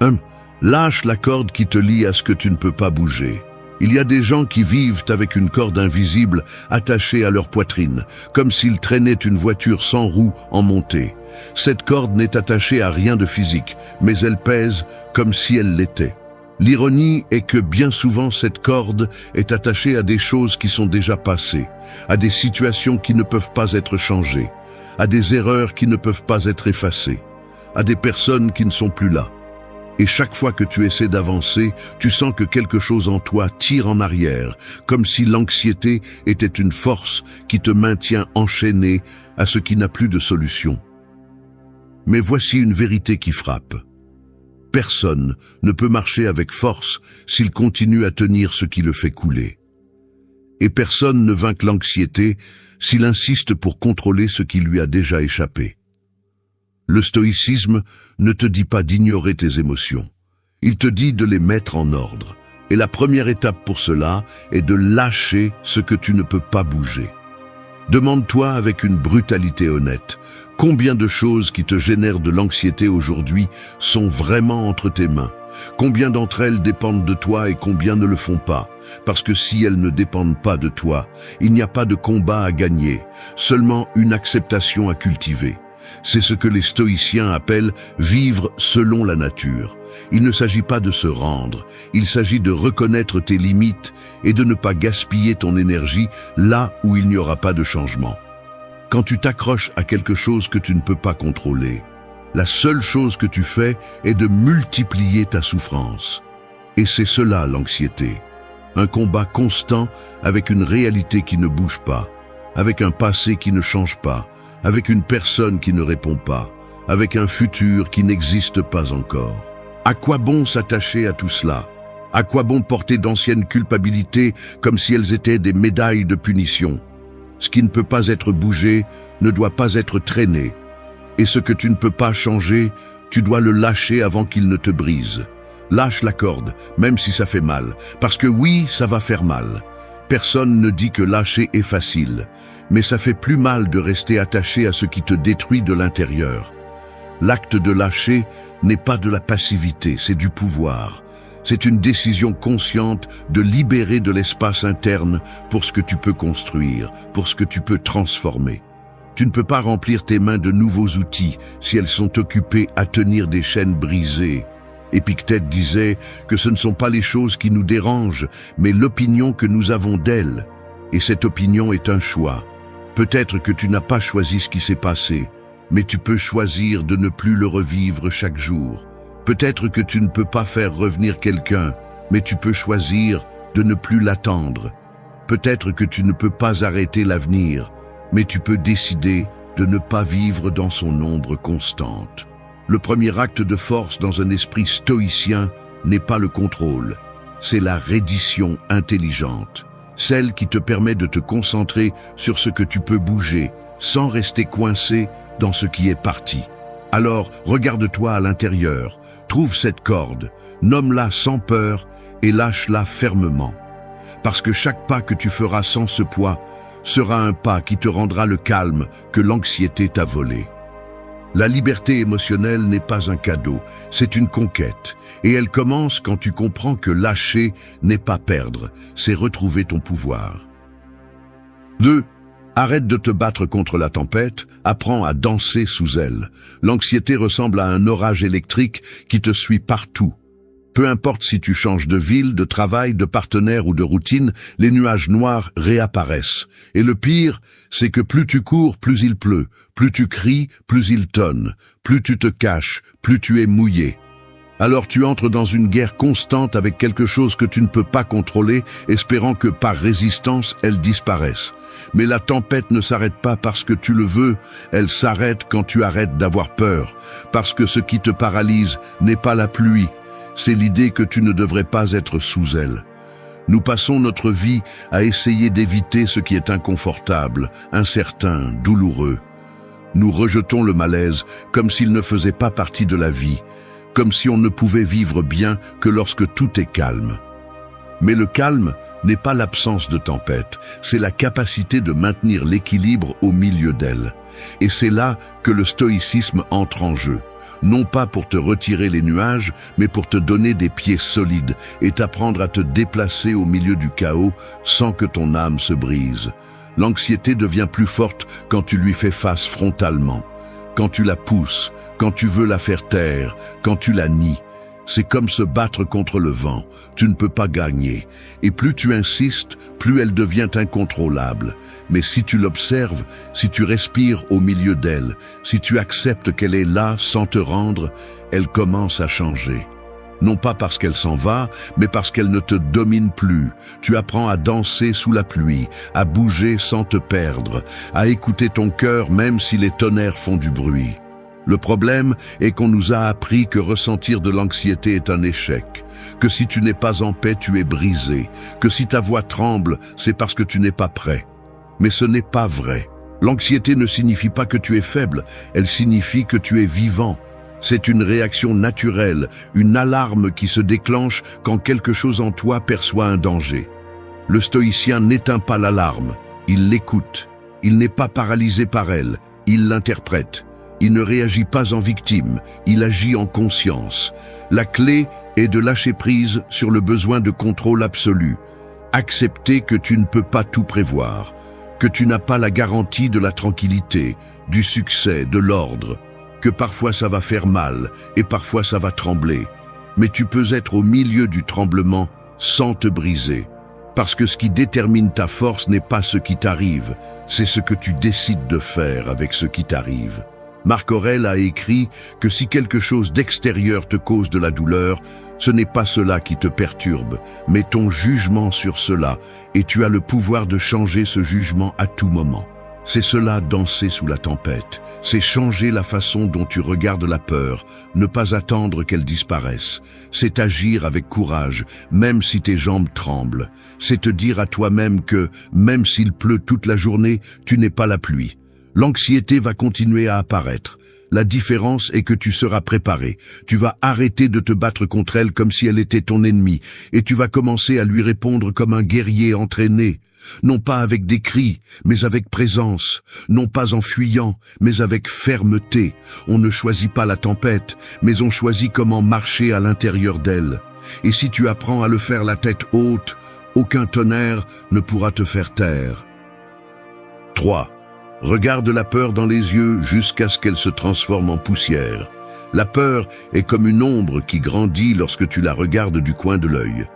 1. Lâche la corde qui te lie à ce que tu ne peux pas bouger. Il y a des gens qui vivent avec une corde invisible attachée à leur poitrine, comme s'ils traînaient une voiture sans roues en montée. Cette corde n'est attachée à rien de physique, mais elle pèse comme si elle l'était. L'ironie est que bien souvent cette corde est attachée à des choses qui sont déjà passées, à des situations qui ne peuvent pas être changées, à des erreurs qui ne peuvent pas être effacées, à des personnes qui ne sont plus là. Et chaque fois que tu essaies d'avancer, tu sens que quelque chose en toi tire en arrière, comme si l'anxiété était une force qui te maintient enchaîné à ce qui n'a plus de solution. Mais voici une vérité qui frappe. Personne ne peut marcher avec force s'il continue à tenir ce qui le fait couler. Et personne ne vainc l'anxiété s'il insiste pour contrôler ce qui lui a déjà échappé. Le stoïcisme ne te dit pas d'ignorer tes émotions. Il te dit de les mettre en ordre. Et la première étape pour cela est de lâcher ce que tu ne peux pas bouger. Demande-toi avec une brutalité honnête, combien de choses qui te génèrent de l'anxiété aujourd'hui sont vraiment entre tes mains? Combien d'entre elles dépendent de toi et combien ne le font pas? Parce que si elles ne dépendent pas de toi, il n'y a pas de combat à gagner, seulement une acceptation à cultiver. C'est ce que les stoïciens appellent vivre selon la nature. Il ne s'agit pas de se rendre, il s'agit de reconnaître tes limites et de ne pas gaspiller ton énergie là où il n'y aura pas de changement. Quand tu t'accroches à quelque chose que tu ne peux pas contrôler, la seule chose que tu fais est de multiplier ta souffrance. Et c'est cela l'anxiété. Un combat constant avec une réalité qui ne bouge pas, avec un passé qui ne change pas, avec une personne qui ne répond pas, avec un futur qui n'existe pas encore. À quoi bon s'attacher à tout cela? À quoi bon porter d'anciennes culpabilités comme si elles étaient des médailles de punition? Ce qui ne peut pas être bougé ne doit pas être traîné. Et ce que tu ne peux pas changer, tu dois le lâcher avant qu'il ne te brise. Lâche la corde, même si ça fait mal, parce que oui, ça va faire mal. Personne ne dit que lâcher est facile, mais ça fait plus mal de rester attaché à ce qui te détruit de l'intérieur. L'acte de lâcher n'est pas de la passivité, c'est du pouvoir. C'est une décision consciente de libérer de l'espace interne pour ce que tu peux construire, pour ce que tu peux transformer. Tu ne peux pas remplir tes mains de nouveaux outils si elles sont occupées à tenir des chaînes brisées. Épictète disait que ce ne sont pas les choses qui nous dérangent, mais l'opinion que nous avons d'elles. Et cette opinion est un choix. Peut-être que tu n'as pas choisi ce qui s'est passé, mais tu peux choisir de ne plus le revivre chaque jour. Peut-être que tu ne peux pas faire revenir quelqu'un, mais tu peux choisir de ne plus l'attendre. Peut-être que tu ne peux pas arrêter l'avenir, mais tu peux décider de ne pas vivre dans son ombre constante. Le premier acte de force dans un esprit stoïcien n'est pas le contrôle, c'est la reddition intelligente, celle qui te permet de te concentrer sur ce que tu peux bouger, sans rester coincé dans ce qui est parti. Alors, regarde-toi à l'intérieur, trouve cette corde, nomme-la sans peur et lâche-la fermement. Parce que chaque pas que tu feras sans ce poids sera un pas qui te rendra le calme que l'anxiété t'a volé. La liberté émotionnelle n'est pas un cadeau, c'est une conquête. Et elle commence quand tu comprends que lâcher n'est pas perdre, c'est retrouver ton pouvoir. 2. Arrête de te battre contre la tempête, apprends à danser sous elle. L'anxiété ressemble à un orage électrique qui te suit partout. Peu importe si tu changes de ville, de travail, de partenaire ou de routine, les nuages noirs réapparaissent. Et le pire, c'est que plus tu cours, plus il pleut. Plus tu cries, plus il tonne. Plus tu te caches, plus tu es mouillé. Alors tu entres dans une guerre constante avec quelque chose que tu ne peux pas contrôler, espérant que par résistance, elle disparaisse. Mais la tempête ne s'arrête pas parce que tu le veux, elle s'arrête quand tu arrêtes d'avoir peur. Parce que ce qui te paralyse n'est pas la pluie, c'est l'idée que tu ne devrais pas être sous elle. Nous passons notre vie à essayer d'éviter ce qui est inconfortable, incertain, douloureux. Nous rejetons le malaise comme s'il ne faisait pas partie de la vie, comme si on ne pouvait vivre bien que lorsque tout est calme. Mais le calme n'est pas l'absence de tempête, c'est la capacité de maintenir l'équilibre au milieu d'elle. Et c'est là que le stoïcisme entre en jeu. Non pas pour te retirer les nuages, mais pour te donner des pieds solides et t'apprendre à te déplacer au milieu du chaos sans que ton âme se brise. L'anxiété devient plus forte quand tu lui fais face frontalement, quand tu la pousses, quand tu veux la faire taire, quand tu la nies. C'est comme se battre contre le vent, tu ne peux pas gagner. Et plus tu insistes, plus elle devient incontrôlable. Mais si tu l'observes, si tu respires au milieu d'elle, si tu acceptes qu'elle est là sans te rendre, elle commence à changer. Non pas parce qu'elle s'en va, mais parce qu'elle ne te domine plus. Tu apprends à danser sous la pluie, à bouger sans te perdre, à écouter ton cœur même si les tonnerres font du bruit. Le problème est qu'on nous a appris que ressentir de l'anxiété est un échec, que si tu n'es pas en paix, tu es brisé, que si ta voix tremble, c'est parce que tu n'es pas prêt. Mais ce n'est pas vrai. L'anxiété ne signifie pas que tu es faible, elle signifie que tu es vivant. C'est une réaction naturelle, une alarme qui se déclenche quand quelque chose en toi perçoit un danger. Le stoïcien n'éteint pas l'alarme, il l'écoute. Il n'est pas paralysé par elle, il l'interprète. Il ne réagit pas en victime, il agit en conscience. La clé est de lâcher prise sur le besoin de contrôle absolu. Accepter que tu ne peux pas tout prévoir, que tu n'as pas la garantie de la tranquillité, du succès, de l'ordre, que parfois ça va faire mal et parfois ça va trembler. Mais tu peux être au milieu du tremblement sans te briser. Parce que ce qui détermine ta force n'est pas ce qui t'arrive, c'est ce que tu décides de faire avec ce qui t'arrive. Marc Aurèle a écrit que si quelque chose d'extérieur te cause de la douleur, ce n'est pas cela qui te perturbe, mais ton jugement sur cela, et tu as le pouvoir de changer ce jugement à tout moment. C'est cela, danser sous la tempête. C'est changer la façon dont tu regardes la peur, ne pas attendre qu'elle disparaisse. C'est agir avec courage, même si tes jambes tremblent. C'est te dire à toi-même que, même s'il pleut toute la journée, tu n'es pas la pluie. L'anxiété va continuer à apparaître. La différence est que tu seras préparé. Tu vas arrêter de te battre contre elle comme si elle était ton ennemi, et tu vas commencer à lui répondre comme un guerrier entraîné. Non pas avec des cris, mais avec présence. Non pas en fuyant, mais avec fermeté. On ne choisit pas la tempête, mais on choisit comment marcher à l'intérieur d'elle. Et si tu apprends à le faire la tête haute, aucun tonnerre ne pourra te faire taire. 3. Regarde la peur dans les yeux jusqu'à ce qu'elle se transforme en poussière. La peur est comme une ombre qui grandit lorsque tu la regardes du coin de l'œil.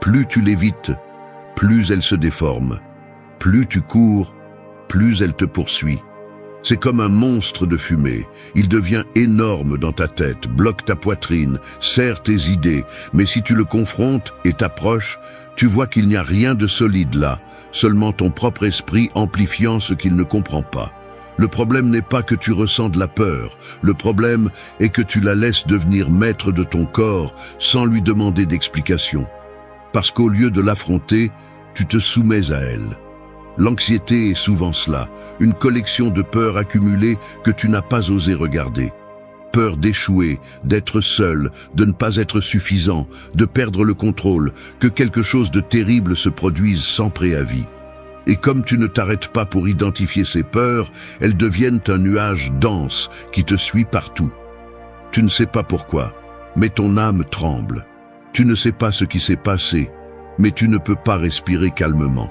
Plus tu l'évites, plus elle se déforme. Plus tu cours, plus elle te poursuit. C'est comme un monstre de fumée. Il devient énorme dans ta tête, bloque ta poitrine, serre tes idées. Mais si tu le confrontes et t'approches, tu vois qu'il n'y a rien de solide là, seulement ton propre esprit amplifiant ce qu'il ne comprend pas. Le problème n'est pas que tu ressens de la peur, le problème est que tu la laisses devenir maître de ton corps sans lui demander d'explication. Parce qu'au lieu de l'affronter, tu te soumets à elle. L'anxiété est souvent cela, une collection de peurs accumulées que tu n'as pas osé regarder. Peur d'échouer, d'être seul, de ne pas être suffisant, de perdre le contrôle, que quelque chose de terrible se produise sans préavis. Et comme tu ne t'arrêtes pas pour identifier ces peurs, elles deviennent un nuage dense qui te suit partout. Tu ne sais pas pourquoi, mais ton âme tremble. Tu ne sais pas ce qui s'est passé, mais tu ne peux pas respirer calmement.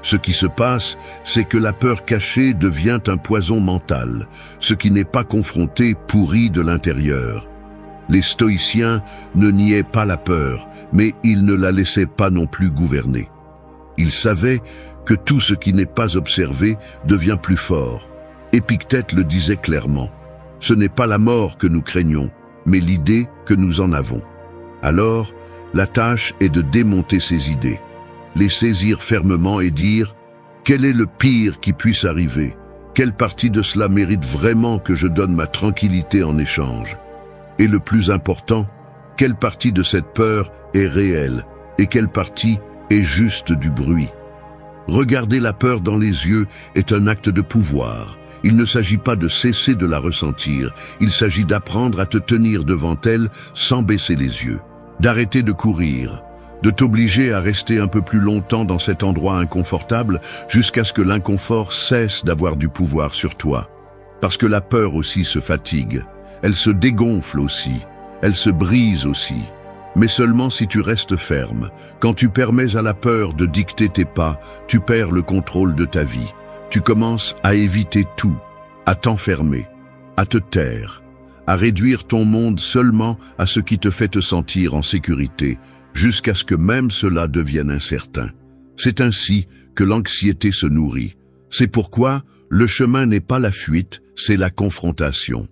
Ce qui se passe, c'est que la peur cachée devient un poison mental. Ce qui n'est pas confronté pourrit de l'intérieur. Les stoïciens ne niaient pas la peur, mais ils ne la laissaient pas non plus gouverner. Ils savaient que tout ce qui n'est pas observé devient plus fort. Épictète le disait clairement. Ce n'est pas la mort que nous craignons, mais l'idée que nous en avons. Alors, la tâche est de démonter ces idées. Les saisir fermement et dire « Quel est le pire qui puisse arriver? Quelle partie de cela mérite vraiment que je donne ma tranquillité en échange? Et le plus important, quelle partie de cette peur est réelle et quelle partie est juste du bruit ?» Regarder la peur dans les yeux est un acte de pouvoir. Il ne s'agit pas de cesser de la ressentir, il s'agit d'apprendre à te tenir devant elle sans baisser les yeux, d'arrêter de courir, de t'obliger à rester un peu plus longtemps dans cet endroit inconfortable jusqu'à ce que l'inconfort cesse d'avoir du pouvoir sur toi. Parce que la peur aussi se fatigue, elle se dégonfle aussi, elle se brise aussi. Mais seulement si tu restes ferme. Quand tu permets à la peur de dicter tes pas, tu perds le contrôle de ta vie. Tu commences à éviter tout, à t'enfermer, à te taire, à réduire ton monde seulement à ce qui te fait te sentir en sécurité, jusqu'à ce que même cela devienne incertain. C'est ainsi que l'anxiété se nourrit. C'est pourquoi le chemin n'est pas la fuite, c'est la confrontation.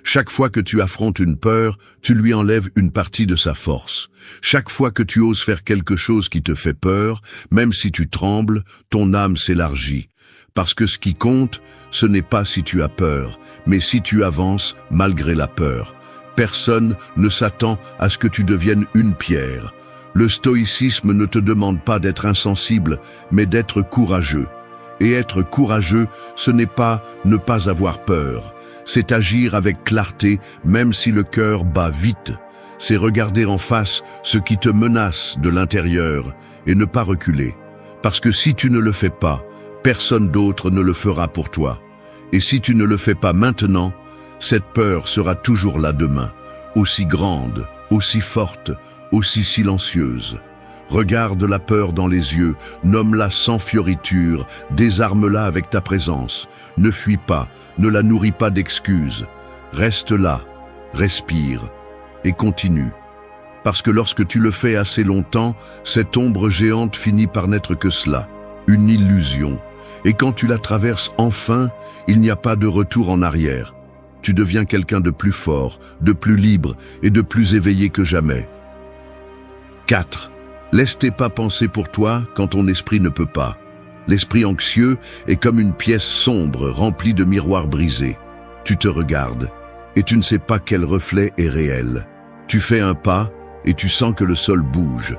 Chaque fois que tu affrontes une peur, tu lui enlèves une partie de sa force. Chaque fois que tu oses faire quelque chose qui te fait peur, même si tu trembles, ton âme s'élargit. Parce que ce qui compte, ce n'est pas si tu as peur, mais si tu avances malgré la peur. Personne ne s'attend à ce que tu deviennes une pierre. Le stoïcisme ne te demande pas d'être insensible, mais d'être courageux. Et être courageux, ce n'est pas ne pas avoir peur. C'est agir avec clarté, même si le cœur bat vite. C'est regarder en face ce qui te menace de l'intérieur et ne pas reculer. Parce que si tu ne le fais pas, personne d'autre ne le fera pour toi. Et si tu ne le fais pas maintenant, cette peur sera toujours là demain, aussi grande, aussi forte, aussi silencieuse. Regarde la peur dans les yeux, nomme-la sans fioriture, désarme-la avec ta présence. Ne fuis pas, ne la nourris pas d'excuses. Reste là, respire et continue. Parce que lorsque tu le fais assez longtemps, cette ombre géante finit par n'être que cela, une illusion. Et quand tu la traverses enfin, il n'y a pas de retour en arrière. Tu deviens quelqu'un de plus fort, de plus libre et de plus éveillé que jamais. 4. Laisse tes pas penser pour toi quand ton esprit ne peut pas. L'esprit anxieux est comme une pièce sombre remplie de miroirs brisés. Tu te regardes et tu ne sais pas quel reflet est réel. Tu fais un pas et tu sens que le sol bouge.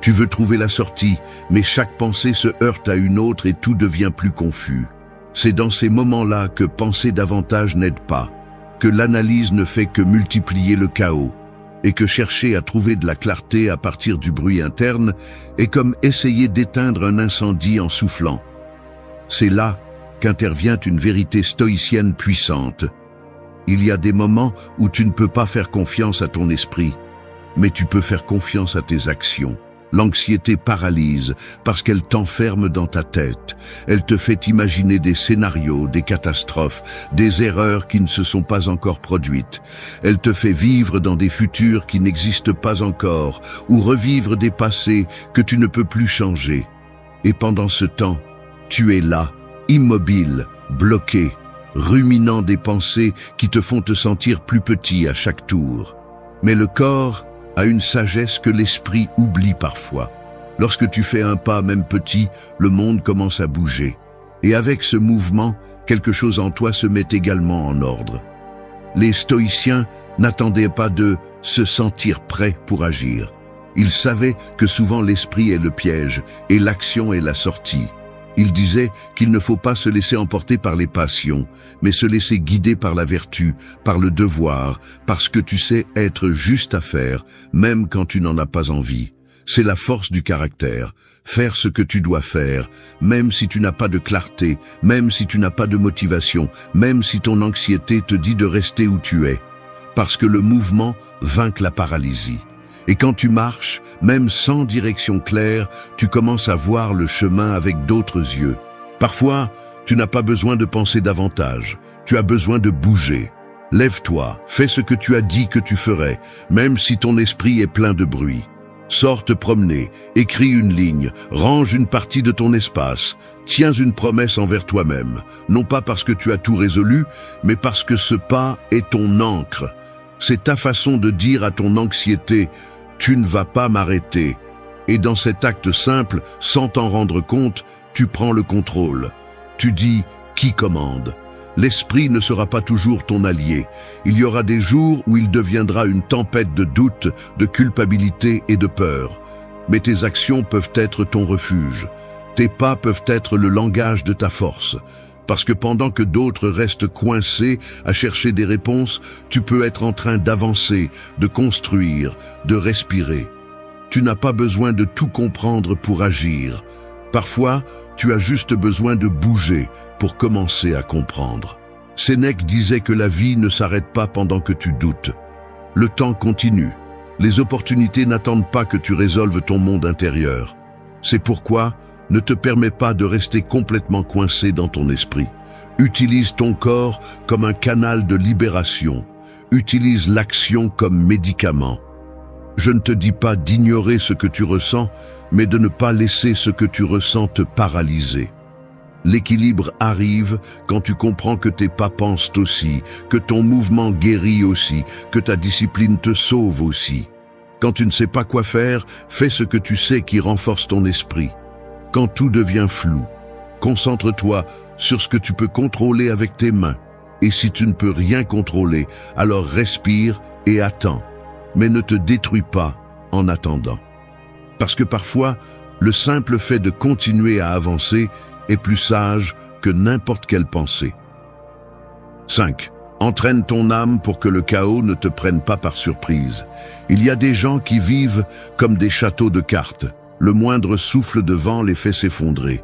Tu veux trouver la sortie, mais chaque pensée se heurte à une autre et tout devient plus confus. C'est dans ces moments-là que penser davantage n'aide pas, que l'analyse ne fait que multiplier le chaos, et que chercher à trouver de la clarté à partir du bruit interne est comme essayer d'éteindre un incendie en soufflant. C'est là qu'intervient une vérité stoïcienne puissante. Il y a des moments où tu ne peux pas faire confiance à ton esprit, mais tu peux faire confiance à tes actions. L'anxiété paralyse parce qu'elle t'enferme dans ta tête. Elle te fait imaginer des scénarios, des catastrophes, des erreurs qui ne se sont pas encore produites. Elle te fait vivre dans des futurs qui n'existent pas encore ou revivre des passés que tu ne peux plus changer. Et pendant ce temps, tu es là, immobile, bloqué, ruminant des pensées qui te font te sentir plus petit à chaque tour. Mais le corps a une sagesse que l'esprit oublie parfois. Lorsque tu fais un pas, même petit, le monde commence à bouger. Et avec ce mouvement, quelque chose en toi se met également en ordre. Les stoïciens n'attendaient pas de se sentir prêts pour agir. Ils savaient que souvent l'esprit est le piège et l'action est la sortie. Ils disaient qu'il ne faut pas se laisser emporter par les passions, mais se laisser guider par la vertu, par le devoir, parce que tu sais être juste à faire, même quand tu n'en as pas envie. C'est la force du caractère, faire ce que tu dois faire, même si tu n'as pas de clarté, même si tu n'as pas de motivation, même si ton anxiété te dit de rester où tu es. Parce que le mouvement vainc la paralysie. Et quand tu marches, même sans direction claire, tu commences à voir le chemin avec d'autres yeux. Parfois, tu n'as pas besoin de penser davantage, tu as besoin de bouger. Lève-toi, fais ce que tu as dit que tu ferais, même si ton esprit est plein de bruit. Sors te promener, écris une ligne, range une partie de ton espace, tiens une promesse envers toi-même, non pas parce que tu as tout résolu, mais parce que ce pas est ton encre. C'est ta façon de dire à ton anxiété « tu ne vas pas m'arrêter ». Et dans cet acte simple, sans t'en rendre compte, tu prends le contrôle. Tu dis « qui commande ?» L'esprit ne sera pas toujours ton allié. Il y aura des jours où il deviendra une tempête de doute, de culpabilité et de peur. Mais tes actions peuvent être ton refuge. Tes pas peuvent être le langage de ta force. Parce que pendant que d'autres restent coincés à chercher des réponses, tu peux être en train d'avancer, de construire, de respirer. Tu n'as pas besoin de tout comprendre pour agir. Parfois, tu as juste besoin de bouger pour commencer à comprendre. Sénèque disait que la vie ne s'arrête pas pendant que tu doutes. Le temps continue. Les opportunités n'attendent pas que tu résolves ton monde intérieur. C'est pourquoi ne te permets pas de rester complètement coincé dans ton esprit. Utilise ton corps comme un canal de libération. Utilise l'action comme médicament. Je ne te dis pas d'ignorer ce que tu ressens, mais de ne pas laisser ce que tu ressens te paralyser. L'équilibre arrive quand tu comprends que tes pas pensent aussi, que ton mouvement guérit aussi, que ta discipline te sauve aussi. Quand tu ne sais pas quoi faire, fais ce que tu sais qui renforce ton esprit. Quand tout devient flou, concentre-toi sur ce que tu peux contrôler avec tes mains. Et si tu ne peux rien contrôler, alors respire et attends. Mais ne te détruis pas en attendant. Parce que parfois, le simple fait de continuer à avancer est plus sage que n'importe quelle pensée. 5. Entraîne ton âme pour que le chaos ne te prenne pas par surprise. Il y a des gens qui vivent comme des châteaux de cartes. Le moindre souffle de vent les fait s'effondrer.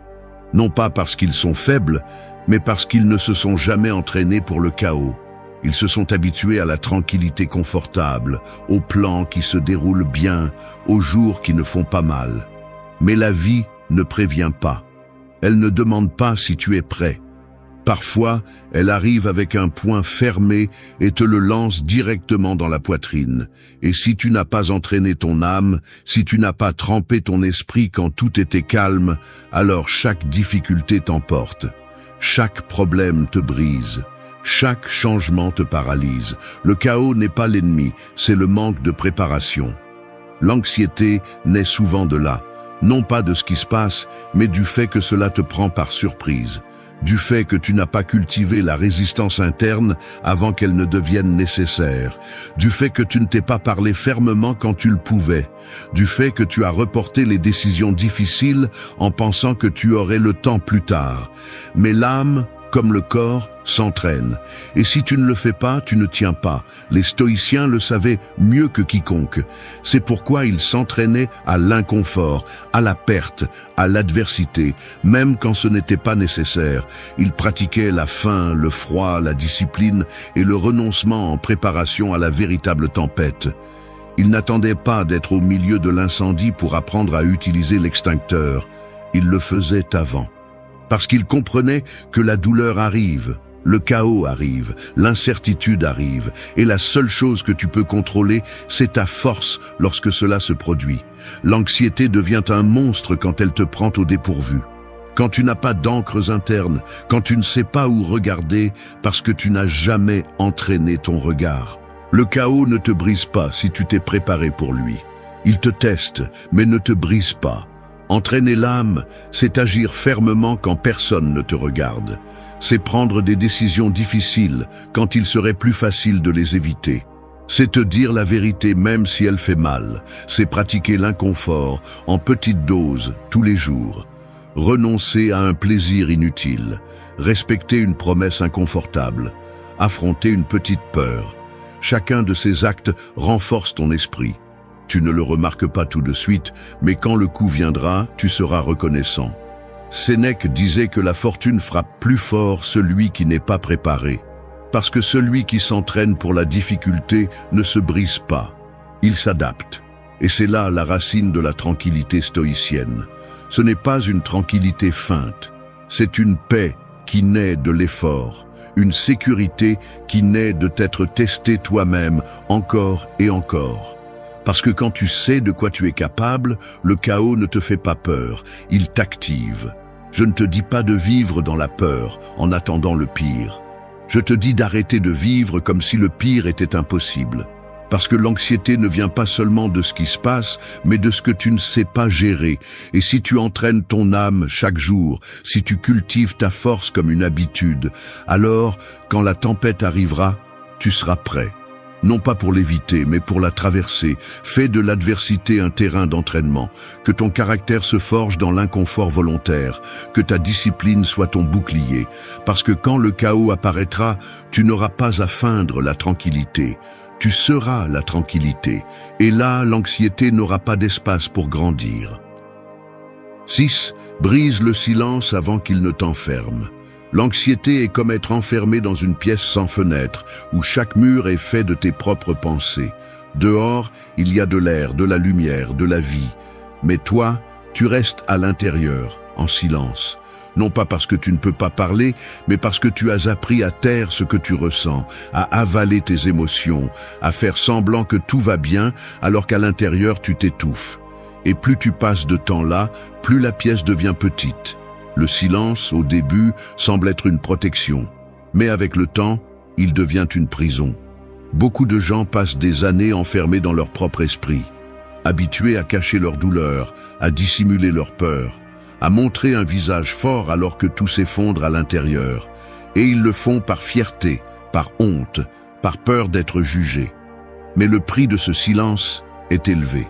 Non pas parce qu'ils sont faibles, mais parce qu'ils ne se sont jamais entraînés pour le chaos. Ils se sont habitués à la tranquillité confortable, aux plans qui se déroulent bien, aux jours qui ne font pas mal. Mais la vie ne prévient pas. Elle ne demande pas si tu es prêt. Parfois, elle arrive avec un poing fermé et te le lance directement dans la poitrine. Et si tu n'as pas entraîné ton âme, si tu n'as pas trempé ton esprit quand tout était calme, alors chaque difficulté t'emporte. Chaque problème te brise. Chaque changement te paralyse. Le chaos n'est pas l'ennemi, c'est le manque de préparation. L'anxiété naît souvent de là, non pas de ce qui se passe, mais du fait que cela te prend par surprise. Du fait que tu n'as pas cultivé la résistance interne avant qu'elle ne devienne nécessaire, du fait que tu ne t'es pas parlé fermement quand tu le pouvais, du fait que tu as reporté les décisions difficiles en pensant que tu aurais le temps plus tard. Mais l'âme, comme le corps, s'entraîne. Et si tu ne le fais pas, tu ne tiens pas. Les stoïciens le savaient mieux que quiconque. C'est pourquoi ils s'entraînaient à l'inconfort, à la perte, à l'adversité, même quand ce n'était pas nécessaire. Ils pratiquaient la faim, le froid, la discipline et le renoncement en préparation à la véritable tempête. Ils n'attendaient pas d'être au milieu de l'incendie pour apprendre à utiliser l'extincteur. Ils le faisaient avant. Parce qu'ils comprenaient que la douleur arrive, le chaos arrive, l'incertitude arrive, et la seule chose que tu peux contrôler, c'est ta force lorsque cela se produit. L'anxiété devient un monstre quand elle te prend au dépourvu. quand tu n'as pas d'encres internes, quand tu ne sais pas où regarder parce que tu n'as jamais entraîné ton regard. Le chaos ne te brise pas si tu t'es préparé pour lui. Il te teste, mais ne te brise pas. Entraîner l'âme, c'est agir fermement quand personne ne te regarde. C'est prendre des décisions difficiles quand il serait plus facile de les éviter. C'est te dire la vérité même si elle fait mal. C'est pratiquer l'inconfort en petites doses tous les jours. Renoncer à un plaisir inutile. Respecter une promesse inconfortable. Affronter une petite peur. Chacun de ces actes renforce ton esprit. Tu ne le remarques pas tout de suite, mais quand le coup viendra, tu seras reconnaissant. Sénèque disait que la fortune frappe plus fort celui qui n'est pas préparé. Parce que celui qui s'entraîne pour la difficulté ne se brise pas. Il s'adapte. Et c'est là la racine de la tranquillité stoïcienne. Ce n'est pas une tranquillité feinte. C'est une paix qui naît de l'effort. Une sécurité qui naît de t'être testé toi-même encore et encore. Parce que quand tu sais de quoi tu es capable, le chaos ne te fait pas peur, il t'active. Je ne te dis pas de vivre dans la peur, en attendant le pire. Je te dis d'arrêter de vivre comme si le pire était impossible. Parce que l'anxiété ne vient pas seulement de ce qui se passe, mais de ce que tu ne sais pas gérer. Et si tu entraînes ton âme chaque jour, si tu cultives ta force comme une habitude, alors, quand la tempête arrivera, tu seras prêt. Non pas pour l'éviter, mais pour la traverser. Fais de l'adversité un terrain d'entraînement. Que ton caractère se forge dans l'inconfort volontaire. Que ta discipline soit ton bouclier. Parce que quand le chaos apparaîtra, tu n'auras pas à feindre la tranquillité. Tu seras la tranquillité. Et là, l'anxiété n'aura pas d'espace pour grandir. 6. Brise le silence avant qu'il ne t'enferme. L'anxiété est comme être enfermé dans une pièce sans fenêtre, où chaque mur est fait de tes propres pensées. Dehors, il y a de l'air, de la lumière, de la vie. Mais toi, tu restes à l'intérieur, en silence. Non pas parce que tu ne peux pas parler, mais parce que tu as appris à taire ce que tu ressens, à avaler tes émotions, à faire semblant que tout va bien, alors qu'à l'intérieur tu t'étouffes. Et plus tu passes de temps là, plus la pièce devient petite. Le silence, au début, semble être une protection. Mais avec le temps, il devient une prison. Beaucoup de gens passent des années enfermés dans leur propre esprit, habitués à cacher leur douleur, à dissimuler leur peur, à montrer un visage fort alors que tout s'effondre à l'intérieur. Et ils le font par fierté, par honte, par peur d'être jugés. Mais le prix de ce silence est élevé.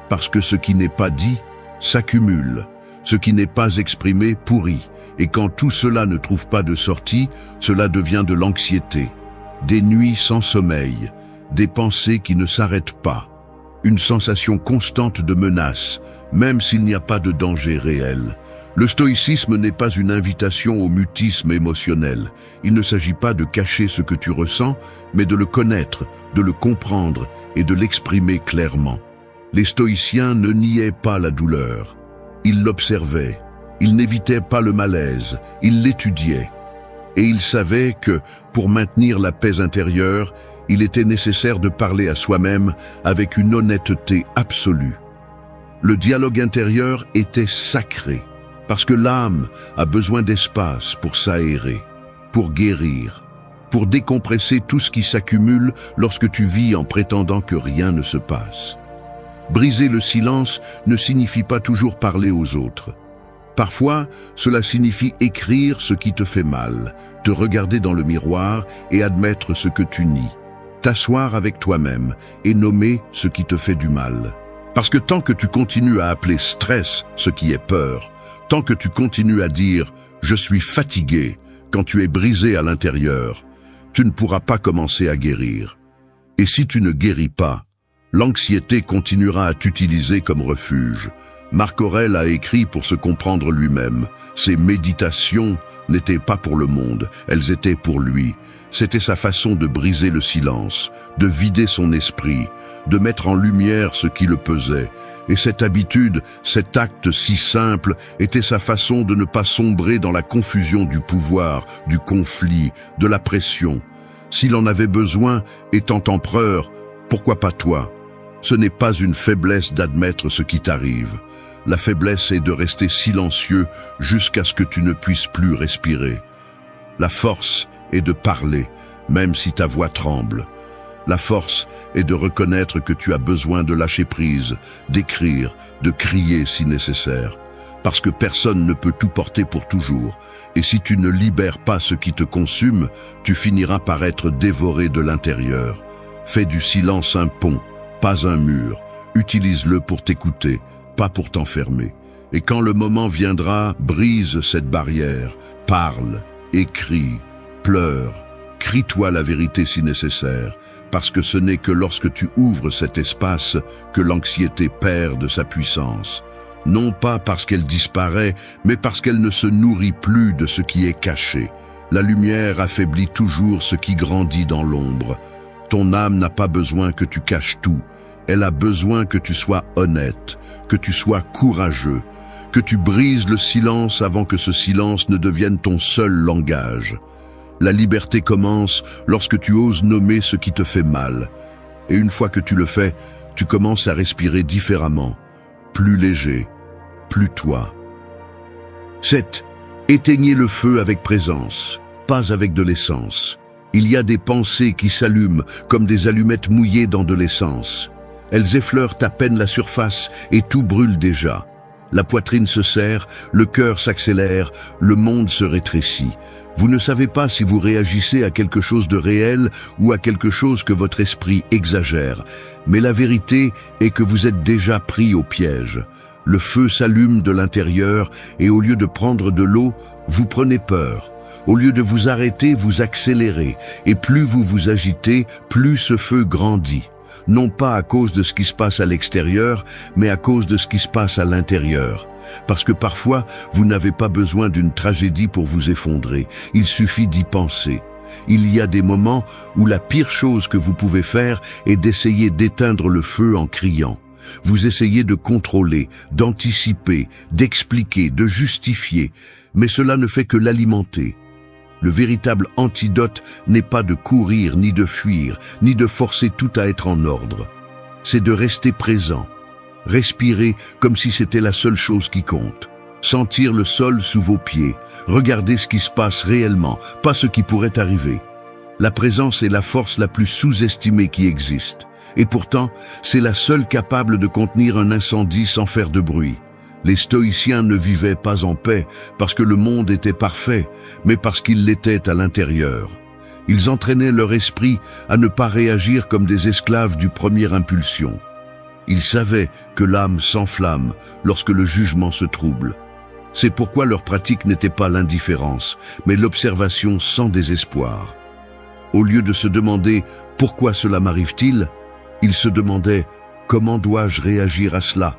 Parce que ce qui n'est pas dit s'accumule. Ce qui n'est pas exprimé pourrit, et quand tout cela ne trouve pas de sortie, cela devient de l'anxiété, des nuits sans sommeil, des pensées qui ne s'arrêtent pas, une sensation constante de menace, même s'il n'y a pas de danger réel. Le stoïcisme n'est pas une invitation au mutisme émotionnel. Il ne s'agit pas de cacher ce que tu ressens, mais de le connaître, de le comprendre et de l'exprimer clairement. Les stoïciens ne niaient pas la douleur. Ils l'observaient, ils n'évitaient pas le malaise, ils l'étudiaient. Et ils savaient que, pour maintenir la paix intérieure, il était nécessaire de parler à soi-même avec une honnêteté absolue. Le dialogue intérieur était sacré, parce que l'âme a besoin d'espace pour s'aérer, pour guérir, pour décompresser tout ce qui s'accumule lorsque tu vis en prétendant que rien ne se passe. Briser le silence ne signifie pas toujours parler aux autres. Parfois, cela signifie écrire ce qui te fait mal, te regarder dans le miroir et admettre ce que tu nies, t'asseoir avec toi-même et nommer ce qui te fait du mal. Parce que tant que tu continues à appeler stress ce qui est peur, tant que tu continues à dire « je suis fatigué » quand tu es brisé à l'intérieur, tu ne pourras pas commencer à guérir. Et si tu ne guéris pas, l'anxiété continuera à t'utiliser comme refuge. Marc Aurèle a écrit pour se comprendre lui-même. Ses méditations n'étaient pas pour le monde, elles étaient pour lui. C'était sa façon de briser le silence, de vider son esprit, de mettre en lumière ce qui le pesait. Et cette habitude, cet acte si simple, était sa façon de ne pas sombrer dans la confusion du pouvoir, du conflit, de la pression. S'il en avait besoin, étant empereur, pourquoi pas toi ? Ce n'est pas une faiblesse d'admettre ce qui t'arrive. La faiblesse est de rester silencieux jusqu'à ce que tu ne puisses plus respirer. La force est de parler, même si ta voix tremble. La force est de reconnaître que tu as besoin de lâcher prise, d'écrire, de crier si nécessaire. Parce que personne ne peut tout porter pour toujours. Et si tu ne libères pas ce qui te consume, tu finiras par être dévoré de l'intérieur. Fais du silence un pont, pas un mur. Utilise-le pour t'écouter, pas pour t'enfermer. Et quand le moment viendra, brise cette barrière. Parle, écris, pleure, crie-toi la vérité si nécessaire. Parce que ce n'est que lorsque tu ouvres cet espace que l'anxiété perd de sa puissance. Non pas parce qu'elle disparaît, mais parce qu'elle ne se nourrit plus de ce qui est caché. La lumière affaiblit toujours ce qui grandit dans l'ombre. Ton âme n'a pas besoin que tu caches tout. Elle a besoin que tu sois honnête, que tu sois courageux, que tu brises le silence avant que ce silence ne devienne ton seul langage. La liberté commence lorsque tu oses nommer ce qui te fait mal. Et une fois que tu le fais, tu commences à respirer différemment, plus léger, plus toi. 7. Éteignez le feu avec présence, pas avec de l'essence. Il y a des pensées qui s'allument comme des allumettes mouillées dans de l'essence. Elles effleurent à peine la surface et tout brûle déjà. La poitrine se serre, le cœur s'accélère, le monde se rétrécit. Vous ne savez pas si vous réagissez à quelque chose de réel ou à quelque chose que votre esprit exagère. Mais la vérité est que vous êtes déjà pris au piège. Le feu s'allume de l'intérieur et au lieu de prendre de l'eau, vous prenez peur. Au lieu de vous arrêter, vous accélérez. Et plus vous vous agitez, plus ce feu grandit. Non pas à cause de ce qui se passe à l'extérieur, mais à cause de ce qui se passe à l'intérieur. Parce que parfois, vous n'avez pas besoin d'une tragédie pour vous effondrer. Il suffit d'y penser. Il y a des moments où la pire chose que vous pouvez faire est d'essayer d'éteindre le feu en criant. Vous essayez de contrôler, d'anticiper, d'expliquer, de justifier, mais cela ne fait que l'alimenter. Le véritable antidote n'est pas de courir, ni de fuir, ni de forcer tout à être en ordre. C'est de rester présent, respirer comme si c'était la seule chose qui compte, sentir le sol sous vos pieds, regarder ce qui se passe réellement, pas ce qui pourrait arriver. La présence est la force la plus sous-estimée qui existe. Et pourtant, c'est la seule capable de contenir un incendie sans faire de bruit. Les stoïciens ne vivaient pas en paix parce que le monde était parfait, mais parce qu'il l'était à l'intérieur. Ils entraînaient leur esprit à ne pas réagir comme des esclaves du première impulsion. Ils savaient que l'âme s'enflamme lorsque le jugement se trouble. C'est pourquoi leur pratique n'était pas l'indifférence, mais l'observation sans désespoir. Au lieu de se demander « Pourquoi cela m'arrive-t-il ?», ils se demandaient « Comment dois-je réagir à cela ?»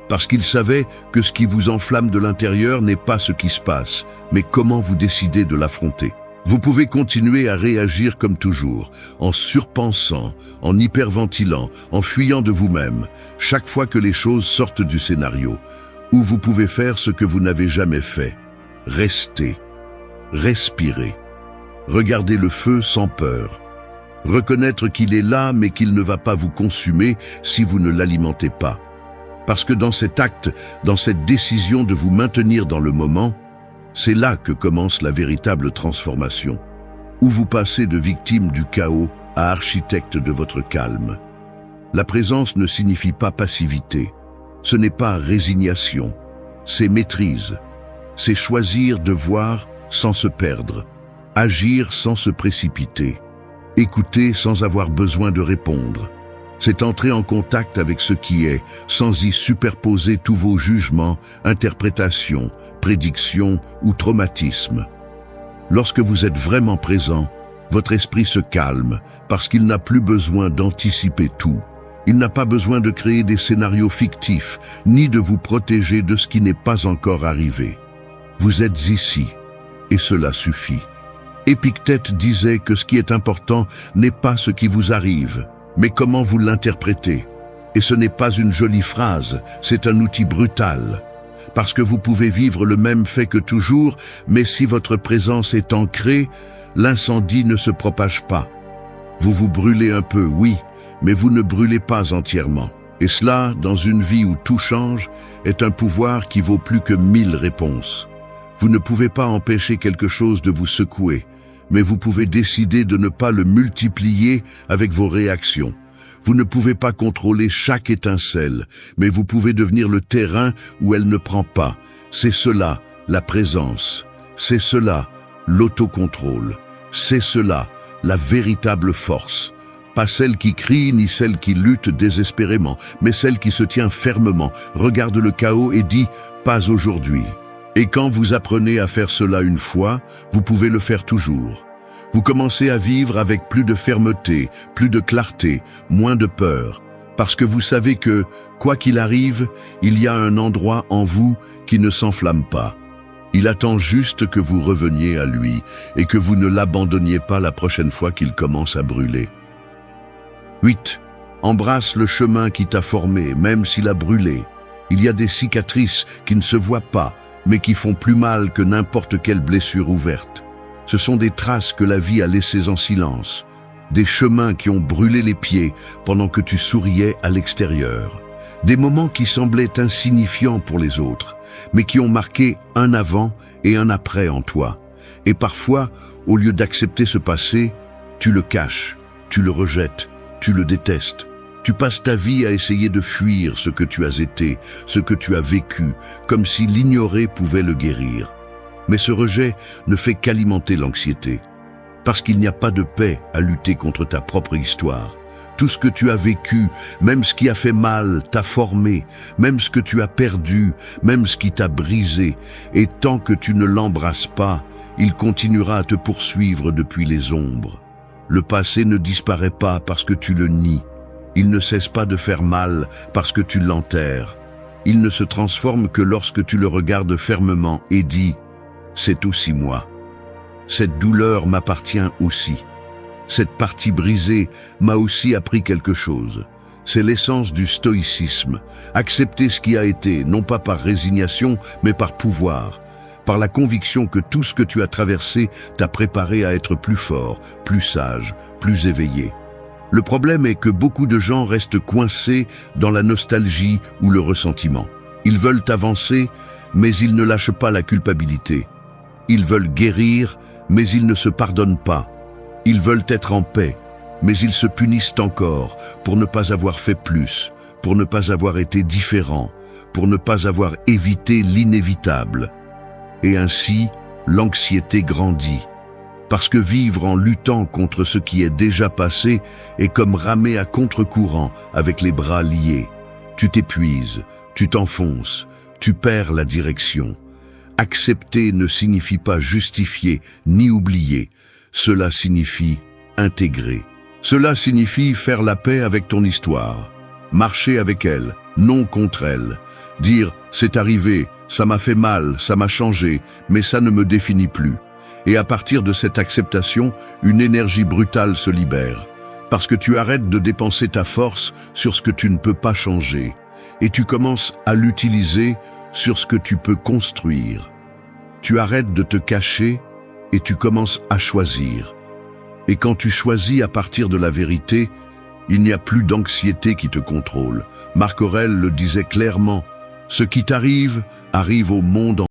Parce qu'ils savaient que ce qui vous enflamme de l'intérieur n'est pas ce qui se passe, mais comment vous décidez de l'affronter. Vous pouvez continuer à réagir comme toujours, en surpensant, en hyperventilant, en fuyant de vous-même, chaque fois que les choses sortent du scénario, ou vous pouvez faire ce que vous n'avez jamais fait. Rester, respirer, regarder le feu sans peur, reconnaître qu'il est là mais qu'il ne va pas vous consumer si vous ne l'alimentez pas. Parce que dans cet acte, dans cette décision de vous maintenir dans le moment, c'est là que commence la véritable transformation, où vous passez de victime du chaos à architecte de votre calme. La présence ne signifie pas passivité, ce n'est pas résignation, c'est maîtrise, c'est choisir de voir sans se perdre, agir sans se précipiter, écouter sans avoir besoin de répondre. C'est entrer en contact avec ce qui est, sans y superposer tous vos jugements, interprétations, prédictions ou traumatismes. Lorsque vous êtes vraiment présent, votre esprit se calme parce qu'il n'a plus besoin d'anticiper tout. Il n'a pas besoin de créer des scénarios fictifs, ni de vous protéger de ce qui n'est pas encore arrivé. Vous êtes ici, et cela suffit. Épictète disait que ce qui est important n'est pas ce qui vous arrive, mais comment vous l'interprétez. Et ce n'est pas une jolie phrase, c'est un outil brutal. Parce que vous pouvez vivre le même fait que toujours, mais si votre présence est ancrée, l'incendie ne se propage pas. Vous vous brûlez un peu, oui, mais vous ne brûlez pas entièrement. Et cela, dans une vie où tout change, est un pouvoir qui vaut plus que 1000 réponses. Vous ne pouvez pas empêcher quelque chose de vous secouer, mais vous pouvez décider de ne pas le multiplier avec vos réactions. Vous ne pouvez pas contrôler chaque étincelle, mais vous pouvez devenir le terrain où elle ne prend pas. C'est cela, la présence. C'est cela, l'autocontrôle. C'est cela, la véritable force. Pas celle qui crie ni celle qui lutte désespérément, mais celle qui se tient fermement, regarde le chaos et dit « pas aujourd'hui ». Et quand vous apprenez à faire cela une fois, vous pouvez le faire toujours. Vous commencez à vivre avec plus de fermeté, plus de clarté, moins de peur, parce que vous savez que, quoi qu'il arrive, il y a un endroit en vous qui ne s'enflamme pas. Il attend juste que vous reveniez à lui et que vous ne l'abandonniez pas la prochaine fois qu'il commence à brûler. 8. Embrasse le chemin qui t'a formé, même s'il a brûlé. Il y a des cicatrices qui ne se voient pas, mais qui font plus mal que n'importe quelle blessure ouverte. Ce sont des traces que la vie a laissées en silence, des chemins qui ont brûlé les pieds pendant que tu souriais à l'extérieur, des moments qui semblaient insignifiants pour les autres, mais qui ont marqué un avant et un après en toi. Et parfois, au lieu d'accepter ce passé, tu le caches, tu le rejettes, tu le détestes. Tu passes ta vie à essayer de fuir ce que tu as été, ce que tu as vécu, comme si l'ignorer pouvait le guérir. Mais ce rejet ne fait qu'alimenter l'anxiété, parce qu'il n'y a pas de paix à lutter contre ta propre histoire. Tout ce que tu as vécu, même ce qui a fait mal, t'a formé, même ce que tu as perdu, même ce qui t'a brisé, et tant que tu ne l'embrasses pas, il continuera à te poursuivre depuis les ombres. Le passé ne disparaît pas parce que tu le nies. Il ne cesse pas de faire mal parce que tu l'enterres. Il ne se transforme que lorsque tu le regardes fermement et dis « c'est aussi moi ». Cette douleur m'appartient aussi. Cette partie brisée m'a aussi appris quelque chose. C'est l'essence du stoïcisme. Accepter ce qui a été, non pas par résignation, mais par pouvoir. Par la conviction que tout ce que tu as traversé t'a préparé à être plus fort, plus sage, plus éveillé. Le problème est que beaucoup de gens restent coincés dans la nostalgie ou le ressentiment. Ils veulent avancer, mais ils ne lâchent pas la culpabilité. Ils veulent guérir, mais ils ne se pardonnent pas. Ils veulent être en paix, mais ils se punissent encore pour ne pas avoir fait plus, pour ne pas avoir été différents, pour ne pas avoir évité l'inévitable. Et ainsi, l'anxiété grandit. Parce que vivre en luttant contre ce qui est déjà passé est comme ramer à contre-courant avec les bras liés. Tu t'épuises, tu t'enfonces, tu perds la direction. Accepter ne signifie pas justifier ni oublier. Cela signifie intégrer. Cela signifie faire la paix avec ton histoire. Marcher avec elle, non contre elle. Dire « c'est arrivé, ça m'a fait mal, ça m'a changé, mais ça ne me définit plus ». Et à partir de cette acceptation, une énergie brutale se libère. Parce que tu arrêtes de dépenser ta force sur ce que tu ne peux pas changer. Et tu commences à l'utiliser sur ce que tu peux construire. Tu arrêtes de te cacher et tu commences à choisir. Et quand tu choisis à partir de la vérité, il n'y a plus d'anxiété qui te contrôle. Marc Aurèle le disait clairement, « Ce qui t'arrive, arrive au monde entier. »